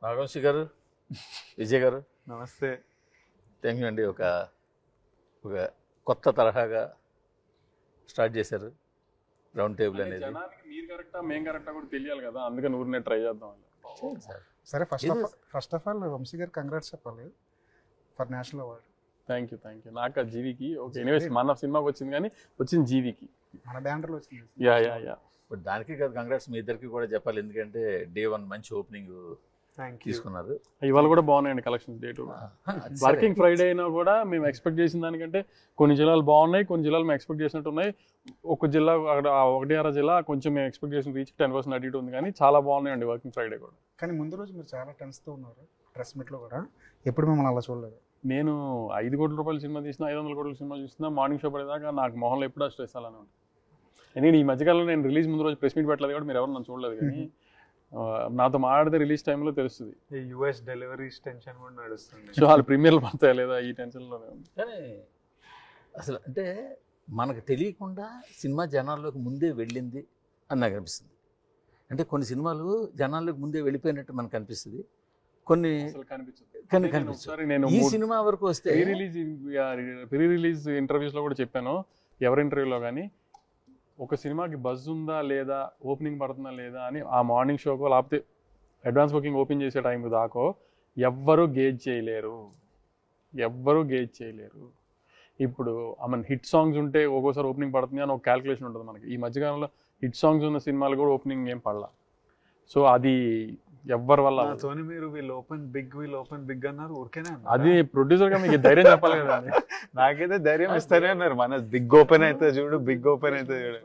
నాగవంశి గారు, విజయ్ గారు నమస్తే. థ్యాంక్ యూ అండి. ఒక కొత్త తరహాగా స్టార్ట్ చేశారు రౌండ్ టేబుల్ అనేది. జనానికి మీరు కరెక్టా మేము కరెక్టా కూడా తెలియాలి కదా, అందుకని ఊరినే ట్రై చేద్దాం. సరే, ఫస్ట్ ఆఫ్ ఆల్ వంశీ గారు కంగ్రాట్స్ చెప్పాలి for national award. Thank you. నాకు ఆ జీవికి ఓకే. ఎనీవేస్ మన సినిమాకి వచ్చింది, కానీ వచ్చింది జీవికి, మన బ్యానర్లో వచ్చింది. యా బట్ దానికి కాదు, కంగ్రాట్స్ మీ ఇద్దరికి కూడా చెప్పాలి. ఎందుకంటే డే 1 మంచి ఓపెనింగ్ తీసుకున్నారు. ఇవాళ కూడా బాగున్నాయండి కలెక్షన్స్. డే 2 వర్కింగ్ ఫ్రైడే అయినా కూడా మేము ఎక్స్పెక్ట్ చేసిన దానికంటే కొన్ని జిల్లాలు బాగున్నాయి, కొన్ని జిల్లాలు మేము ఎక్స్పెక్ట్ చేసినట్టు ఉన్నాయి. ఒక జిల్లా అక్కడ 1-6 జిల్లా కొంచెం మేము ఎక్స్పెక్ట్ చేసిన రీచ్ 10% అటు ఇటు ఉంది, కానీ చాలా బాగున్నాయండి వర్కింగ్ ఫ్రైడే కూడా. కానీ ముందు రోజు మీరు చాలా టెన్స్తో ఉన్నారు ప్రెస్ మీట్లో కూడా, ఎప్పుడు మిమ్మల్ని అలా చూడలేదు. నేను 5 కోట్ల రూపాయల సినిమా తీసినా, 500 కోట్ల సినిమా చూసినా, మార్నింగ్ షో పడేదాకా నాకు మొహంలో ఎప్పుడు స్ట్రెస్ అలానే ఉంటుంది. నేను ఈ మధ్యకాలంలో నేను రిలీజ్ ముందు రోజు ప్రెస్ మీట్ పెట్టలేదు కూడా మీరు ఎవరు నన్ను చూడలేదు, కానీ నాతో మాట్లాడితే రిలీజ్ టైంలో తెలుస్తుంది. యూఎస్ డెలివరీస్ టెన్షన్ కూడా నడుస్తుంది. సో వాళ్ళు ప్రీమియర్లు పడతాయా లేదా ఈ టెన్షన్లోనే ఉంది. కానీ అసలు అంటే మనకు తెలియకుండా సినిమా జనాల్లోకి ముందే వెళ్ళింది అని నాకు అనిపిస్తుంది. అంటే కొన్ని సినిమాలు జనాల్లోకి ముందే వెళ్ళిపోయినట్టు మనకు అనిపిస్తుంది, కొన్ని కనిపిస్తుంది. ఈ సినిమా వరకు వస్తే ప్రీ రిలీజ్ ఇంటర్వ్యూస్లో కూడా చెప్పాను, ఎవరి ఇంటర్వ్యూలో కానీ, ఒక సినిమాకి బజ్ ఉందా లేదా, ఓపెనింగ్ పడుతుందా లేదా అని ఆ మార్నింగ్ షోకో లేకపోతే అడ్వాన్స్ బుకింగ్ ఓపెన్ చేసే టైంకి దాకో ఎవ్వరూ గేజ్ చేయలేరు. ఇప్పుడు హిట్ సాంగ్స్ ఉంటే ఒక్కోసారి ఓపెనింగ్ పడుతుంది అని ఒక క్యాల్కులేషన్ ఉంటుంది మనకి. ఈ మధ్యకాలంలో హిట్ సాంగ్స్ ఉన్న సినిమాలు కూడా ఓపెనింగ్ ఏం పడలా. సో అది ఎవ్వరి వల్ల మీరు వీళ్ళు ఓపెన్ బిగ్ అన్నారు, ఊరికేనే అది ప్రొడ్యూసర్ గా మీకు ధైర్యం చెప్పాలి కదా. నాకైతే ధైర్యం ఇస్తానే అన్నారు, మన బిగ్ ఓపెన్ అయితే చూడు, బిగ్ ఓపెన్ అయితే చూడు.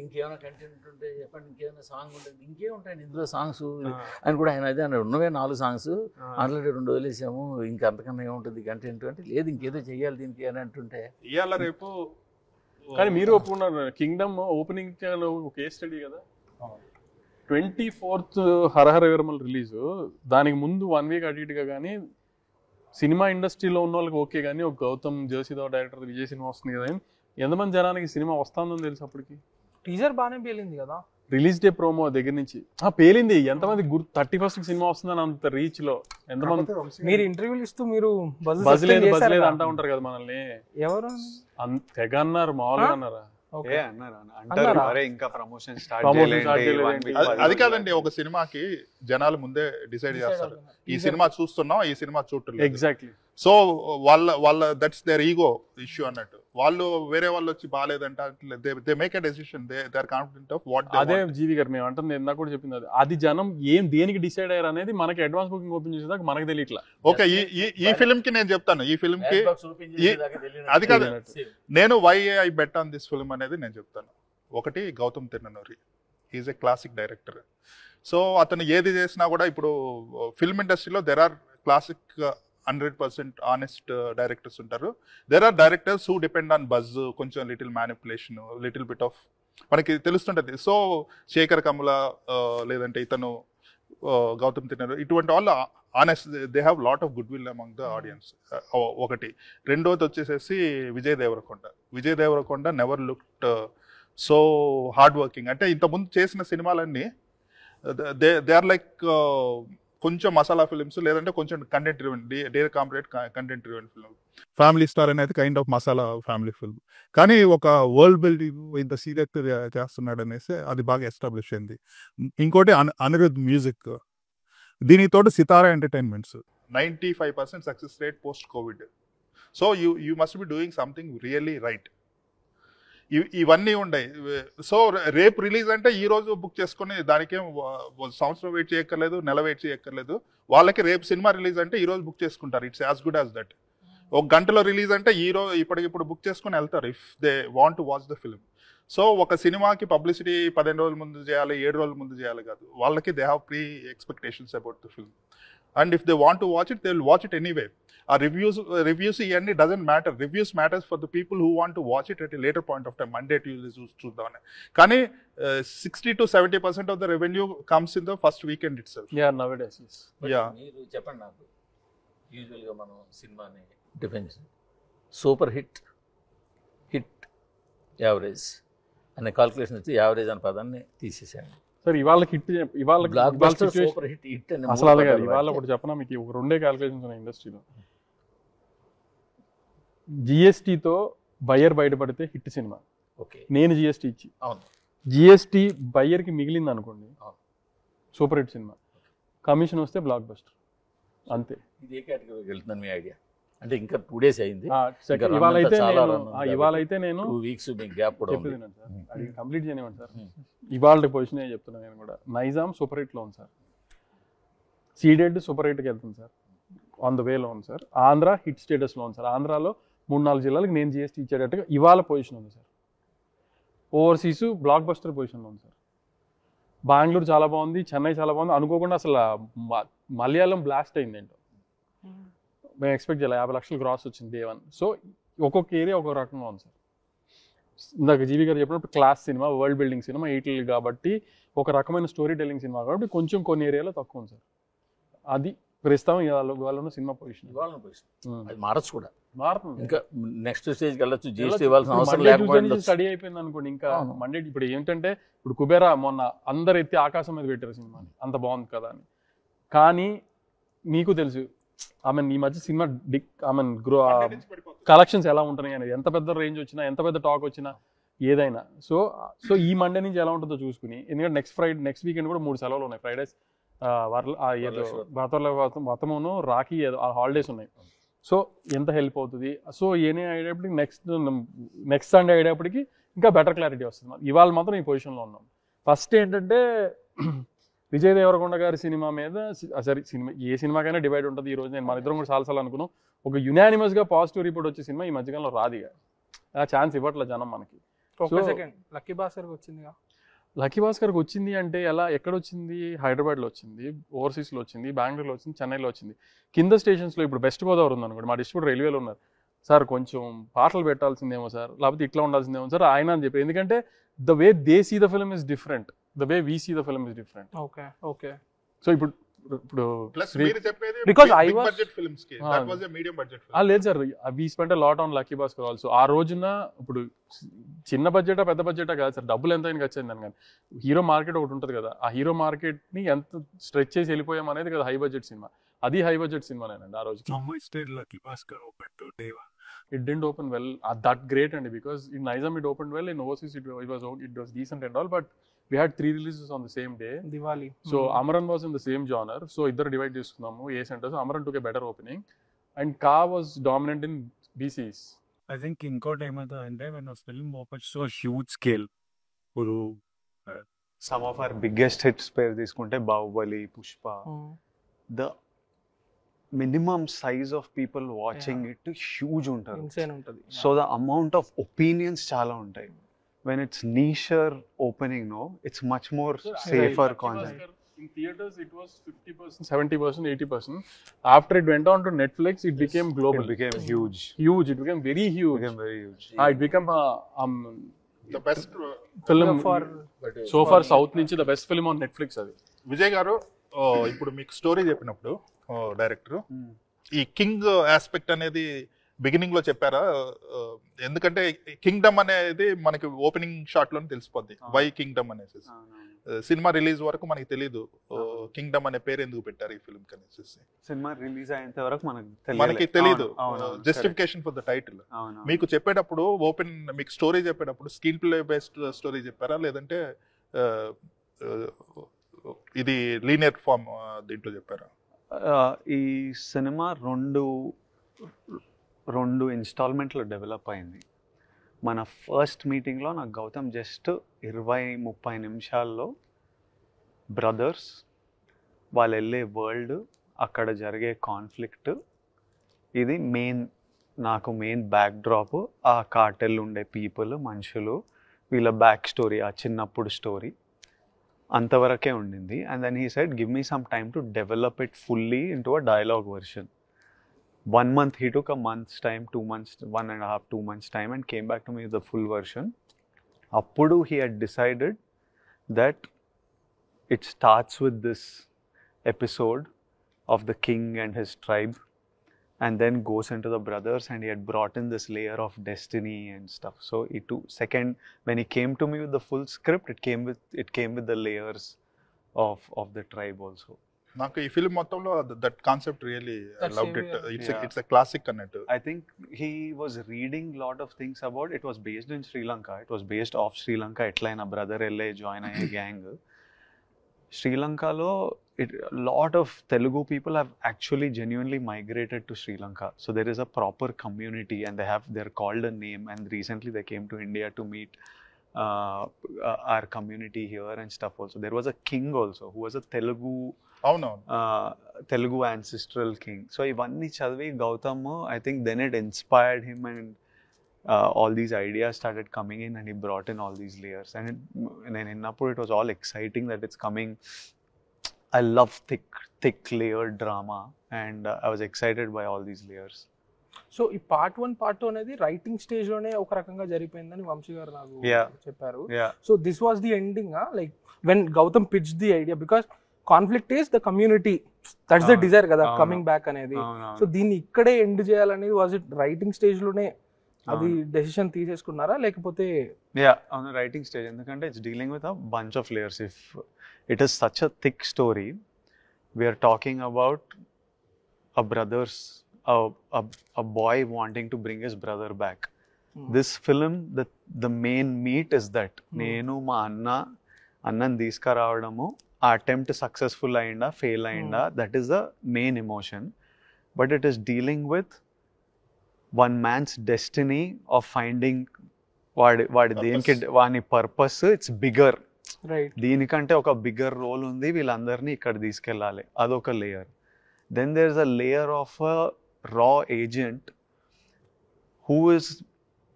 ఇంకేమైనా కంటెంట్ ఉంటే చెప్పండి, ఇంకేమైనా సాంగ్ ఉంటుంది, ఇంకే ఉంటాయండి ఇందులో సాంగ్స్ అని కూడా ఆయన అదే అన్నాడు. ఉన్నవే 4 సాంగ్స్, ఆల్రెడీ 2 వదిలేసాము, ఇంకా అంతకన్నా ఏముంటుంది కంటెంట్ అంటే, లేదు ఇంకేదో చెయ్యాలి దీనికి అని అంటుంటే ఇవాళ రేపు. కానీ మీరు ఒప్పుకున్నారు, కింగ్డమ్ ఓపెనింగ్ కేస్ స్టడీ కదా. 24th హరహర వీరమల్ రిలీజు, దానికి ముందు 1 వీక్ అటు ఇటుగా కానీ సినిమా ఇండస్ట్రీలో ఉన్న వాళ్ళకి ఓకే, కానీ ఒక గౌతమ్ జోషిదావ్ డైరెక్టర్ విజయ్ సినిమా వస్తుంది కదా, ఎంతమంది జనానికి సినిమా వస్తుందని తెలుసు అప్పటికి. టీజర్ బాగానే పేలింది కదా, రిలీజ్ డే ప్రోమో దగ్గర నుంచి పేలింది. ఎంతమంది 31st సినిమా వస్తుందని అంత రీచ్ లో ఎంతమంది. మీరు ఇంటర్వ్యూలు ఇస్తూ మీరు బజ్ లేదు అంటా ఉంటారు కదా మనల్ని. ఎవరు తెగ అన్నారు, మామూలుగా అన్నారా? ఇంకా ప్రమోషన్ అది కాదండి, ఒక సినిమాకి జనాలు ముందే డిసైడ్ చేస్తారు, ఈ సినిమా చూస్తున్నాం, ఈ సినిమా చూడలేదు. ఎగ్జాక్ట్లీ. సో వాళ్ళ దట్స్ దేర్ ఈగో ఇష్యూ అన్నట్టు. వాళ్ళు వేరే వాళ్ళు వచ్చి బాగాలేదంట, they make a decision, they are confident of what. అదే జీవి గారు మేము అంటుంది, ఇందాక కూడా చెప్పింది అది జనం దేనికి డిసైడ్ అయ్యారు అనేది మనకి అడ్వాన్స్ బుకింగ్ ఓపెన్ చేసేదాకా మనకు తెలియట్లా. ఓకే, ఈ ఫిల్మ్ కి నేను చెప్తాను, ఈ ఫిల్మ్ కి అది కాదు, నేను why I bet on this film అనేది నేను చెప్తాను. ఒకటి, Gautam Tirunuri is a classic director. So అతను ఏది చేసినా కూడా, ఇప్పుడు ఫిల్మ్ ఇండస్ట్రీలో there are classic 100% honest directors ఉంటారు. There are directors who depend on buzz, కొంచెం little manipulation, little bit of మనకి తెలుస్తుంటుంది. సో శేఖర్ కమల లేదంటే ఇతను గౌతమ్ తిరునూరి, ఇటువంటి వాళ్ళు honest, they have lot of goodwill among the audience. ఒకటి. రెండోది వచ్చేసేసి Vijay Deverakonda never looked so hard working. అంటే ఇంతకుముందు చేసిన సినిమాలన్నీ దే ఆర్ లైక్ కొంచెం మసాలా ఫిల్మ్స్, లేదంటే కొంచెం కంటెంట్ డ్రివెన్, డేర్ కాంప్రేట్ content driven film. Family star అనేది kind of masala family film, కానీ ఒక వరల్డ్ బిల్డింగ్ ఇంత సీరియస్ చేస్తున్నాడు అనేసి అది బాగా ఎస్టాబ్లిష్ అయింది. ఇంకోటి అనిరుద్ మ్యూజిక్, దీనితో Sithara entertainments 95% success rate post COVID. So you must be doing something really right. ఇవన్నీ ఉన్నాయి. సో రేపు రిలీజ్ అంటే ఈ రోజు బుక్ చేసుకుని దానికేం సంవత్సరం వెయిట్ చేయక్కర్లేదు, నెల వెయిట్ చేయక్కర్లేదు. వాళ్ళకి రేపు సినిమా రిలీజ్ అంటే ఈ రోజు బుక్ చేసుకుంటారు. It's as good as that. ఒక గంటలో రిలీజ్ అంటే ఈ రోజు ఇప్పటికిప్పుడు బుక్ చేసుకుని వెళ్తారు, if they want to watch the film. So ఒక సినిమాకి పబ్లిసిటీ 15 రోజుల ముందు చేయాలి, 7 రోజుల ముందు చేయాలి కాదు. వాళ్ళకి they have pre expectations about the film, and if they want to watch it, they will watch it anyway. ఆ రివ్యూస్ ఇవన్నీ doesn't matter. Reviews matters for the people who want to watch it at a later point of time, Monday Tuesday చూద్దామని. కానీ 60 to 70% of the revenue comes in the first weekend it self. మీరు చెప్పండి నాకు, యూజువల్గా మనం సినిమాని defence super hit, average అనే calculation వచ్చి యావరేజ్ అనే పదాన్ని తీసేసాను. సార్ ఇవాళ hit block buster situation- super hit hit అని అసలు అదే కాదు. ఇవాళ ఒకటి చెప్పనా మీకు, ఒక రెండే క్యాలిక్యులేషన్స్ ఉన్నాయి ఇండస్ట్రీలో. జిఎస్టీతో బయ్యర్ బయటపడితే హిట్ సినిమా, ఓకే నేను జిఎస్టీ ఇచ్చి అవును జిఎస్టీ బయ్యర్కి మిగిలింది అనుకోండి, అవును. Super hit cinema. కమిషన్ వస్తే బ్లాక్ బస్టర్, అంతే. ఇది ఏ కేటగిరీకి వెళ్తుందని మీ ఐడియా? అంటే ఇంకా 2 days అయింది, ఇంకా ఇవాళ రన్ అయితే అంతా చాలా నేను రన్ ఉంది ఇవాళ అయితే నేను 2 weeks మీకు గ్యాప్ కూడా చెప్పేది ఉంది. వినండి సార్, అది కంప్లీట్ చేయనివ్వండి సార్. ఇవాళ పొజిషన్ చెప్తున్నాను నేను కూడా. నైజాం సూపర్ హిట్లో ఉంది సార్, సీడెడ్ సూపర్ హిట్కి వెళ్తుంది సార్, ఆన్ ద వేలో ఉంది సార్. ఆంధ్ర హిట్ స్టేటస్లో ఉంది సార్. ఆంధ్రాలో 3-4 జిల్లాలకు నేను జిఎస్టీ ఇచ్చేటట్టుగా ఇవాళ పొజిషన్ ఉంది సార్. ఓవర్సీస్ బ్లాక్ బస్టర్ పొజిషన్లో ఉంది సార్. బెంగళూరు చాలా బాగుంది, చెన్నై చాలా బాగుంది. అనుకోకుండా అసలు మలయాళం బ్లాస్ట్ అయింది ఏంటో, మేము ఎక్స్పెక్ట్ చేయాలి. 50 లక్షలు గ్రాస్ వచ్చింది డే 1. సో ఒక్కొక్క ఏరియా ఒక్కొక్క రకంగా ఉంది సార్. ఇందాక జీవి గారు చెప్పినప్పుడు class cinema, world building cinema, 8 కాబట్టి ఒక రకమైన స్టోరీ టెల్లింగ్ సినిమా కాబట్టి కొంచెం కొన్ని ఏరియాలో తక్కువ ఉంది సార్. అది ప్రస్తుతం ఇవాళ సినిమా పొజిషన్. ఇవాళ పొజిషన్ అది మారచ్చు కూడా, మారుతుంది. ఇంకా నెక్స్ట్ స్టేజ్కి వెళ్ళొచ్చు. జిఎస్టీ ఇవ్వాల్సిన అవసరం లేకపోతే స్టడీ అయిపోయింది అనుకోండి. ఇంకా మండే ఇప్పుడు ఏంటంటే, ఇప్పుడు కుబేరా మొన్న అందరు ఎత్తి ఆకాశం మీద పెట్టారు సినిమాని, అంత బాగుంది కదా అని. కానీ మీకు తెలుసు ఈ మధ్య సినిమా కలెక్షన్స్ ఎలా ఉంటున్నాయి అనేది, ఎంత పెద్ద రేంజ్ వచ్చినా, ఎంత పెద్ద టాక్ వచ్చినా, ఏదైనా. సో ఈ మండే నుంచి ఎలా ఉంటుందో చూసుకుని, ఎందుకంటే నెక్స్ట్ వీకెండ్ కూడా 3 సెలవులు ఉన్నాయి. ఫ్రైడేస్ వ్రతమును రాఖీ ఏదో ఆ హాలిడేస్ ఉన్నాయి. సో ఎంత హెల్ప్ అవుతుంది. సో ఏనే అయ్యేటప్పటికి నెక్స్ట్ సండే అయ్యేటప్పటికి ఇంకా బెటర్ క్లారిటీ వస్తుంది. ఇవాళ మాత్రం ఈ పొజిషన్లో ఉన్నాం. ఫస్ట్ ఏంటంటే విజయ్ దేవరకొండ గారి సినిమా మీద, సరే సినిమా ఏ సినిమాకైనా డివైడ్ ఉంటుంది. ఈ రోజు నేను మన ఇద్దరం కూడా చాలాసార్లు అనుకున్నాం, ఒక యునానిమస్గా పాజిటివ్ రిపోర్ట్ వచ్చే సినిమా ఈ మధ్యకాలంలో రాదిగా, ఛాన్స్ ఇవ్వట్లేదు జనం మనకి. సెకండ్ లక్కీ భాస్కర్కి వచ్చిందిగా. లక్కీ భాస్కర్కి వచ్చింది అంటే ఎక్కడ వచ్చింది? హైదరాబాద్లో వచ్చింది, ఓవర్సీస్లో వచ్చింది, బెంగళూరులో వచ్చింది, చెన్నైలో వచ్చింది. కింద స్టేషన్స్లో ఇప్పుడు వెస్ట్ గోదావరి ఉంది అనుకోండి, మా డిస్ట్రిబ్యూటర్ రైల్వేలో ఉన్నారు. సార్ కొంచెం పాటలు పెట్టాల్సిందేమో సార్, లేకపోతే ఇట్లా ఉండాల్సిందేమో సార్ ఆయన అని చెప్పి. ఎందుకంటే the way they see the film is different, the way we see the film is different. Okay okay. So ఇప్పుడు Because I was- budget films కి that was a medium budget లేదు sir, we spend a lot on lucky Bhaskar also. ఆ రోజున ఇప్పుడు చిన్న బడ్జెటా పెద్ద బడ్జెటా కాదు sir, డబ్బులు ఎంత అయినా ఖర్చు అయిందని. కానీ హీరో మార్కెట్ ఒకటి ఉంటుంది కదా, ఆ హీరో మార్కెట్ ని ఎంత స్ట్రెచ్ చేసి వెళ్ళిపోయాం అనేది కదా హై బడ్జెట్ సినిమా. అది హై బడ్జెట్ సినిమానేనండి ఆ రోజు. It didn't open well, that great and because in Nizam it opened well, in overseas it was decent and all, but we had 3 releases on the same day. Diwali. So Amaran was in the same genre, so idhar divide chestunnamu A centers. Amaran took a better opening and Ka was dominant in BCs. I think ఇంకోటి ఏమవుతుంది అంటే when a film opens to a huge scale, ఇప్పుడు some of our biggest hits పేరు తీసుకుంటే Baahubali, Pushpa, the minimum size of people watching it huge ఉంటారు. Insane ఉంటుంది. So the amount of opinions చాలా ఉంటాయి. When it's nicher opening no, it's much more safer concept. In theaters it was 50%, 70%, 80%. After it went on to Netflix, it became global. It became huge. It became very huge. It became the best film For so far south నుంచి the best film on Netflix అది. విజయ్ గారు ఇప్పుడు మీకు story చెప్పినప్పుడు director ఈ king aspect అనేది beginning లో చెప్పారా? ఎందుకంటే కింగ్డమ్ అనేది మనకి ఓపెనింగ్ షాట్ లోనే తెలిసిపోద్ది, వై కింగ్డమ్ అనేసి. సినిమా రిలీజ్ వరకు మనకి తెలీదు కింగ్డమ్ అనే పేరు ఎందుకు పెట్టారు ఈ ఫిల్మ్ కనేసి. సినిమా రిలీజ్ అయ్యేంత వరకు మనకి తెలీదు జస్టిఫికేషన్ ఫర్ ద టైటిల్. మీకు చెప్పేటప్పుడు మీకు స్టోరీ చెప్పేటప్పుడు స్క్రీన్ ప్లే బేస్డ్ స్టోరీ చెప్పారా, లేదంటే ఇది లీనియర్ ఫామ్ దీంట్లో చెప్పారా? ఈ సినిమా రెండు ఇన్స్టాల్మెంట్లో డెవలప్ అయింది. మన ఫస్ట్ మీటింగ్లో నాకు గౌతమ్ జస్ట్ 20-30 నిమిషాల్లో బ్రదర్స్, వాళ్ళు వెళ్ళే వరల్డ్, అక్కడ జరిగే కాన్ఫ్లిక్ట్, ఇది నాకు మెయిన్ బ్యాక్ డ్రాప్. ఆ కార్టెల్ ఉండే పీపుల్, మనుషులు, వీళ్ళ బ్యాక్ స్టోరీ, ఆ చిన్నప్పుడు స్టోరీ అంతవరకే ఉండింది. And then he said give me some time to develop it fully into a dialogue version. 1 month, he took a month's time, 2 months, 1.5, 2 months time, and came back to me with the full version. Appudu he had decided that it starts with this episode of the king and his tribe, and then goes into the brothers, and he had brought in this layer of destiny and stuff. So when he came to me with the full script, it came with the layers of the tribe also. నాకు ఈ film మొత్తంలో that concept really That's loved same it. here. It's a classic అన్నట్టు. I think he was reading lot of things about it. Was based in Sri Lanka. It was based off Sri Lanka. Etlaina brother LA join a gang. Sri Lanka lo a lot of Telugu people have actually genuinely migrated to Sri Lanka. So there is a proper community and they're called a name, and recently they came to India to meet our community here and stuff also. There was a king also who was a అవునవును. Telugu ancestral king. So ivanni chadivi Gautam, I think then it inspired him, and all these ideas started coming in, and he brought in all these layers. And then in Napur it was all exciting that it's coming. I love thick layered drama, and I was excited by all these layers. So ఈ part 1 part 2 అనేది writing stage లోనే ఒక రకంగా జరిగిపోయిందని వంశీ గారు నాకు Yeah. చెప్పారు. Yeah. So this was the ending like when Gautam pitch the idea, because conflict is the community, that's the desire కదా coming back అనేది. సో దీన్ని ఇక్కడే ఎండ్ చేయాలనేది వాజ్ ఇట్ రైటింగ్ స్టేజ్ లోనే అది డెసిషన్ తీసేసుకున్నారా లేకపోతే? Yeah, on the writing stage, ఎందుకంటే it's dealing with a bunch of layers. If it is such a thick story, we are talking about a boy wanting to bring his brother back. This film, the main meat is that నేను మా అన్నని తీసుకురావడము, ఆ attempt successful అయిందా fail అయిందా, that is the main emotion. But it is dealing with one man's destiny of finding వాడి దేనికి వాని పర్పస్. ఇట్స్ బిగర్, దీనికంటే ఒక బిగ్గర్ రోల్ ఉంది, వీళ్ళందరినీ ఇక్కడ తీసుకెళ్ళాలి, అదొక layer. Then there is a layer of a రా ఏజెంట్ హూ ఇస్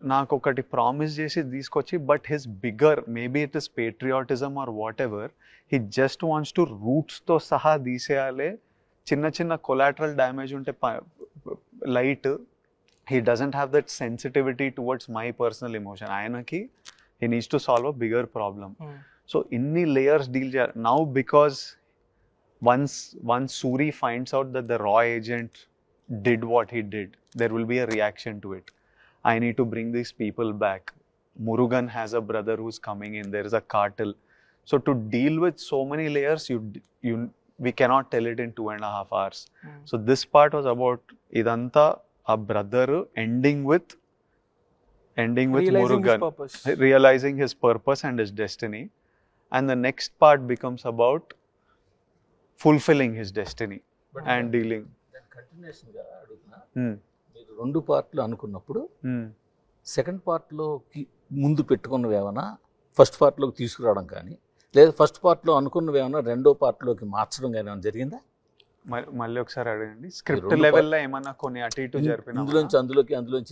నాకు ఒకటి ప్రామిస్ చేసి తీసుకొచ్చి, but his bigger, maybe it is patriotism or whatever, he just wants to రూట్స్తో సహా తీసేయాలి. చిన్న కొలాటరల్ డ్యామేజ్ ఉంటే light, he doesn't have that sensitivity towards my personal emotion. Ayanaki, he needs to solve a bigger problem. So inni layers deal now, because once Suri finds out that the raw agent did what he did, there will be a reaction to it. I need to bring these people back. Murugan has a brother who's coming in, there is a cartel. So to deal with so many layers, we cannot tell it in 2.5 hours. So this part was about idanta a brother ending with realizing Murugan his purpose. realizing his purpose and his destiny, and the next part becomes about fulfilling his destiny and dealing. Continuation గా అడుగుతున్నా, మీరు 2 పార్ట్లు అనుకున్నప్పుడు second పార్ట్లోకి ముందు పెట్టుకున్నవి ఏమైనా first పార్ట్లోకి తీసుకురావడం కానీ, లేదా first పార్ట్లో అనుకున్నవి ఏమైనా రెండో పార్ట్లోకి మార్చడం కానీ ఏమైనా జరిగిందా? మళ్ళీ ఒకసారి అడగండి. స్క్రిప్ట్ లెవెల్లో ఏమన్నా కొన్ని అటు ఇటు జరిపిన, ఇందులోంచి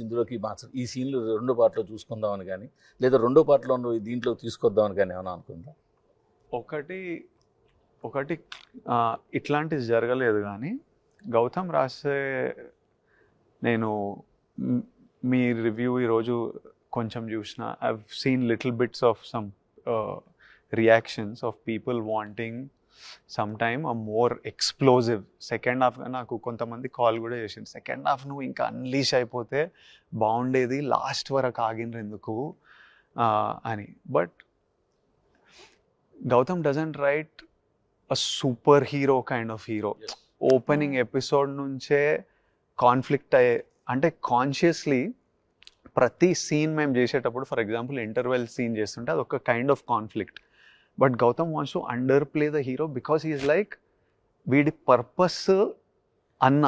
ఇందులోకి మార్చడం, ఈ సీన్లు రెండో పార్ట్లో చూసుకుందామని కానీ, లేదా రెండో పార్ట్లో దీంట్లో తీసుకొద్దామని కానీ ఏమైనా అనుకుందా? ఒకటి ఇట్లాంటిది జరగలేదు, కానీ గౌతమ్ రాసే, నేను మీ రివ్యూ ఈరోజు కొంచెం చూసిన, I have seen little bits of some reactions of people wanting some time a more explosive second half. నాకు కొంతమంది కాల్ కూడా చేసింది, సెకండ్ హాఫ్ నువ్వు ఇంకా అన్లీష్ అయిపోతే బాగుండేది, లాస్ట్ వరకు ఆగినరు ఎందుకు అని. But Gautam doesn't write a superhero kind of hero. Opening episode నుంచే కాన్ఫ్లిక్ట్ అయ్యే, అంటే కాన్షియస్లీ ప్రతి సీన్ మేము చేసేటప్పుడు, ఫర్ ఎగ్జాంపుల్ ఇంటర్వెల్ సీన్ చేస్తుంటే అది ఒక kind of conflict. But Gautam wants to underplay the hero because he is like, వీడి పర్పస్ అన్న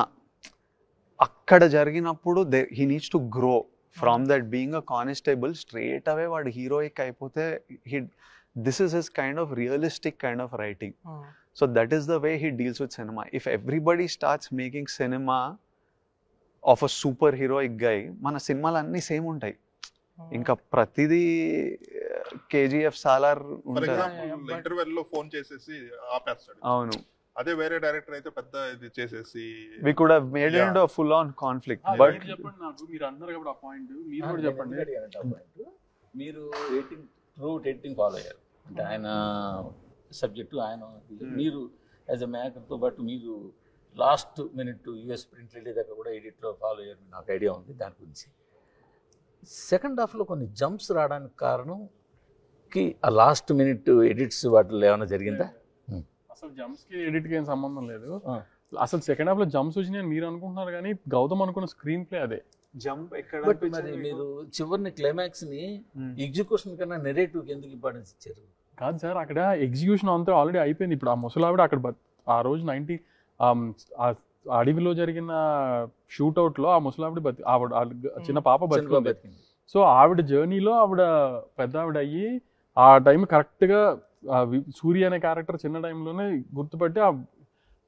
అక్కడ జరిగినప్పుడు he needs to grow from that being a constable straight away వాడు హీరోయిక్ అయిపోతే, this is his kind of realistic kind of writing. So that is the way he deals with cinema. If everybody starts making cinema of a super heroic guy, మన సినిమాలు అన్నీ same ఉంటాయి, ఇంకా ప్రతిదీ KGF Salar interval లో phone చేసేసి ఆపేస్తాడు. అవును, అదే వేరే డైరెక్టర్ అయితే పెద్ద ఇది చేసేసి we could have made it into a full on conflict. But చెప్పండి నాకు, మీరు అన్నారు కాబట్టి ఆ పాయింట్ మీరు కూడా చెప్పండి. మీరు ఎడిటింగ్ ఫాలో అయ్యారు అంటే ఆయన సబ్జెక్టు ఆయన, మీరు యాజ్ అ మేకర్తో పాటు మీరు last minute US print release దాకా కూడా ఎడిట్లో ఫాలో అయ్యారు, నాకు ఐడియా ఉంది దాని గురించి. సెకండ్ హాఫ్లో కొన్ని జంప్స్ రావడానికి కారణం కి ఆ లాస్ట్ మినిట్ ఎడిట్స్ వాటిలో ఏమైనా జరిగిందా? అసలు జంప్స్ కి ఎడిట్ కి ఏం సంబంధం లేదు. ఆ. అసలు సెకండ్ హాఫ్ లో జంప్స్ వచ్చినాయి మీరు అనుకుంటున్నారు కానీ గౌతమ్ అనుకున్న స్క్రీన్ ప్లే అదే. జంప్ ఎక్కడ బట్ మరి మీరు చివరిని క్లైమాక్స్ ని ఎగ్జిక్యూషన్ కన్నా నెరేటివ్ కి ఎందుకు ఇంపార్టెన్స్ ఇచ్చారు? కాదు సార్, అక్కడ ఎగ్జిక్యూషన్ అంతా ఆల్రెడీ అయిపోయింది. ఇప్పుడు ఆ ముసలావిడ అక్కడ ఆ రోజు 90 అడవిలో జరిగిన షూట్అవుట్ లో ఆ ముసలావిడ ఆవిడ చిన్న పాప బతికింది. సో ఆవిడ జర్నీలో ఆవిడ పెద్ద ఆవిడ అయ్యి ఆ టైం కరెక్ట్గా సూర్య అనే క్యారెక్టర్ చిన్న టైంలోనే గుర్తుపట్టి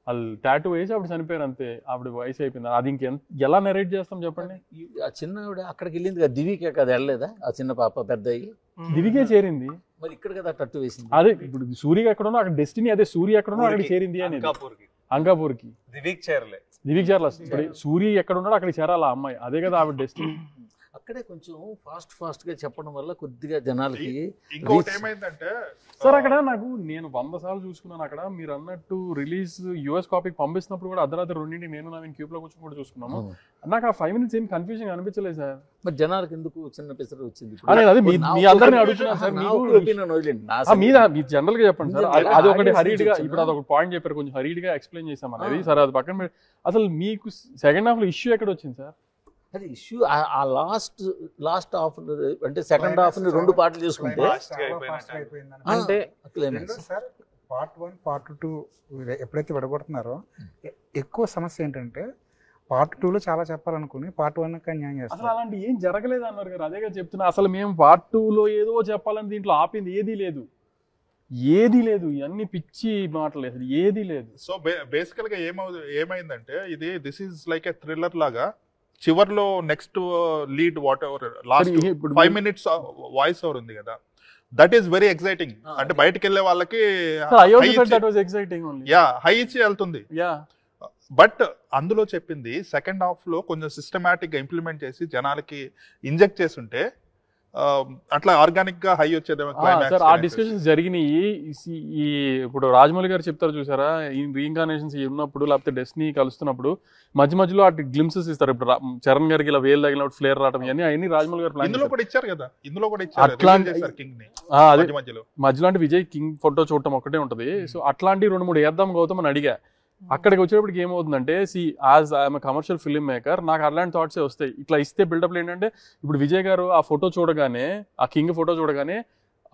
వాళ్ళు టాటూ వేసి ఆవిడ చనిపోయారు అంతే. ఆవిడ వయసు అయిపోయింది. అది ఎలా నెరేట్ చేస్తాం చెప్పండి? ఆ చిన్న ఆవిడ అక్కడికి వెళ్ళింది కదా, దివికే కదా వెళ్ళలేదా? ఆ చిన్న పాప పెద్ద అయ్యి దివికే చేరింది. మరి ఇక్కడ కదా టట్టు వేసింది. అదే ఇప్పుడు సూర్య ఎక్కడున్నా అక్కడ డెస్టినీ, అదే సూర్య ఎక్కడున్నా అక్కడ చేరింది అనేది. అంకాపూర్కి దివిక్ చేరలే. ఇప్పుడు సూర్య ఎక్కడ ఉన్నాడో అక్కడికి చేరాలి ఆ అమ్మాయి. అదే కదా ఆవిడ డెస్టినీ. అక్కడే కొంచెం ఫాస్ట్ గా చెప్పడం వల్ల కొద్దిగా జనాలకి. ఇంకోటి ఏమైందంటే సార్ అక్కడ నేను 100 సార్లు చూసుకున్నాను. అక్కడ మీరు అన్నట్టు రిలీజ్ యూఎస్ కాపీకి పంపిస్తున్నప్పుడు కూడా అర్ధరాత్రి 2 నేను నవీన్ క్యూబ్ లో కూర్చొని కూడా చూసుకున్నాము. నాకు ఆ 5 minutes ఏం కన్ఫ్యూజన్ అనిపించలేదు సార్. మరి జనాలకు ఎందుకు చిన్న పిసరు వచ్చింది? అదే మీ అందరినీ అడుగుతున్నాను సార్. మీ జనరల్ గా చెప్పండి సార్. అది ఒకటి హరీడ్ గా ఇప్పుడు అదొక పాయింట్ చెప్పారు, కొంచెం హరీడ్ గా ఎక్స్ప్లెయిన్ చేసాం అనేది. సార్ అది పక్కన అసలు మీకు సెకండ్ హాఫ్ లో ఇష్యూ ఎక్కడ వచ్చింది సార్? అది ఇష్యూ ఆ లాస్ట్ హాఫ్ అంటే సెకండ్ హాఫ్ ని 2 పార్ట్లు చేసుకుంటే అంటే సార్ పార్ట్ 1 పార్ట్ 2 ఎప్పుడైతే విడగొడుతున్నారో ఎక్కువ సమస్య ఏంటంటే పార్ట్ 2 లో చాలా చెప్పాలనుకుని పార్ట్ 1 కి న్యాయం చేస్తారు. అసలు అలాంటి ఏం జరగలేదు అన్నారు గారు. అదేగా చెప్తున్నా. అసలు మేము పార్ట్ 2 లో ఏదో చెప్పాలని దీంట్లో ఆపింది ఏదీ లేదు. ఇవన్నీ పిచ్చి మాటలు, అసలు ఏదీ లేదు. సో బేసికల్ గా ఏమైందంటే this is like A thriller లాగా. చివర్లో next lead what ever last 5 minutes voice over ఉంది కదా, దట్ ఈస్ వెరీ ఎక్సైటింగ్. అంటే బయటకు వెళ్ళే వాళ్ళకి హై ఇచ్చి వెళ్తుంది. బట్ అందులో చెప్పింది సెకండ్ హాఫ్ లో కొంచెం సిస్టమాటిక్ గా ఇంప్లిమెంట్ చేసి జనాలకి ఇంజెక్ట్ చేసి ఉంటే అట్లా ఆర్గానిక్ గా హై వచ్చేది. ఆ డిస్కషన్స్ జరిగినాయి. ఈ ఇప్పుడు రాజమౌళి గారు చెప్తారు చూసారా, ఈ రీఇన్కార్నేషన్స్ ఉన్నప్పుడు లేకపోతే డెస్టినీ కలుస్తున్నప్పుడు మధ్యలో అటు గ్లిమ్సెస్ ఇస్తారు. ఇప్పుడు చరణ్ గారికి ఇలా వేలు తగిలినప్పుడు ఫ్లేర్ రావడం అవన్నీ రాజమౌళి గారు ఇందులో కూడా ఇచ్చారు కదా. మధ్యలో అంటే విజయ్ కింగ్ ఫోటో చూడటం ఒకటే ఉంటది. సో అట్లాంటి 2-3 వేద్దాం గౌతమ్ అని అడిగా. అక్కడికి వచ్చేటప్పటికి ఏమవుతుందంటే as I'm commercial film maker నాకు అలాంటి థాట్సే వస్తాయి. ఇట్లా ఇస్తే బిల్డప్లు ఏంటంటే ఇప్పుడు విజయ్ గారు ఆ ఫోటో చూడగానే, ఆ కింగ్ ఫోటో చూడగానే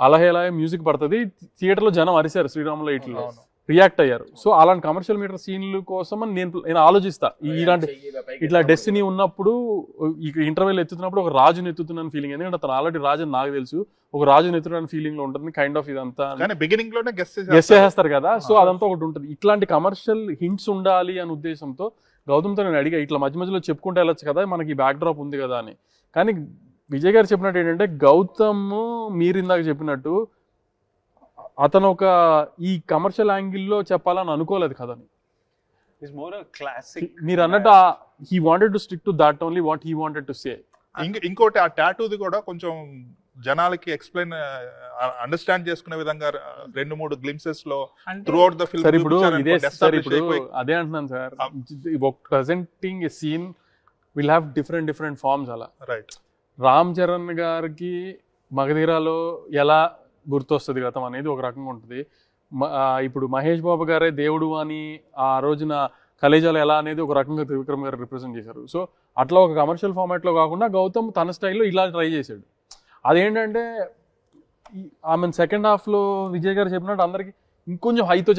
అలహేలా మ్యూజిక్ పడుతుంది, థియేటర్లో జనం అరిశారు, శ్రీరాములు ఇట్లా రియాక్ట్ అయ్యారు. సో అలాంటి కమర్షియల్ మీటర్ సీన్ల కోసం నేను ఆలోచిస్తా. ఇట్లా డెస్టినీ ఉన్నప్పుడు ఇంటర్వెల్ ఎత్తుతున్నప్పుడు ఒక రాజుని ఎత్తుతున్నాను ఫీలింగ్. ఎందుకంటే అతను ఆల్రెడీ రాజు అని నాకు తెలుసు, ఒక రాజుని ఎత్తుతున్న ఫీలింగ్ లో ఉంటుంది కైండ్ ఆఫ్. ఇదంతా బిగినింగ్ లోనే గెస్ చేస్తారు కదా. సో అదంతా ఒకటి ఉంటుంది. ఇట్లాంటి కమర్షియల్ హింట్స్ ఉండాలి అనే ఉద్దేశంతో గౌతమ్తో నేను అడిగా, ఇట్లా మధ్యలో చెప్పుకుంటూ వెళ్ళొచ్చు కదా, మనకి బ్యాక్ డ్రాప్ ఉంది కదా అని. కానీ విజయ్ గారు చెప్పినట్టు ఏంటంటే గౌతమ్ మీరు ఇందాక చెప్పినట్టు అతను ఒక ఈ కమర్షియల్ యాంగిల్లో చెప్పాలని అనుకోలేదు కదని. మీరు అన్నట్టు he wanted to stick to that only what he wanted to say. ఇంకోటి ఆ టాటూది కూడా కొంచెం జనాలకి ఎక్స్ప్లెయిన్ అండర్స్టాండ్ చేసుకునే విధంగా 2-3 గ్లింప్సెస్ లో throughout the film. Sir ఇప్పుడు అదే అంటున్నాను sir, presenting a scene will have different forms. అలా రైట్. రామ్ చరణ్ గారికి మగధీరాలో ఎలా గుర్తొస్తుంది గతం అనేది ఒక రకంగా ఉంటుంది. ఇప్పుడు మహేష్ బాబు గారే దేవుడు అని ఆ రోజున కలేజాలు ఎలా అనేది ఒక రకంగా త్రివిక్రమ్ గారు రిప్రజెంట్ చేశారు. సో అట్లా ఒక కమర్షియల్ ఫార్మాట్లో కాకుండా గౌతమ్ తన స్టైల్లో ఇలా ట్రై చేశాడు. అదేంటంటే ఆమె సెకండ్ హాఫ్లో విజయ్ గారు చెప్పినట్టు అందరికి ఇంకొంచెం హైతో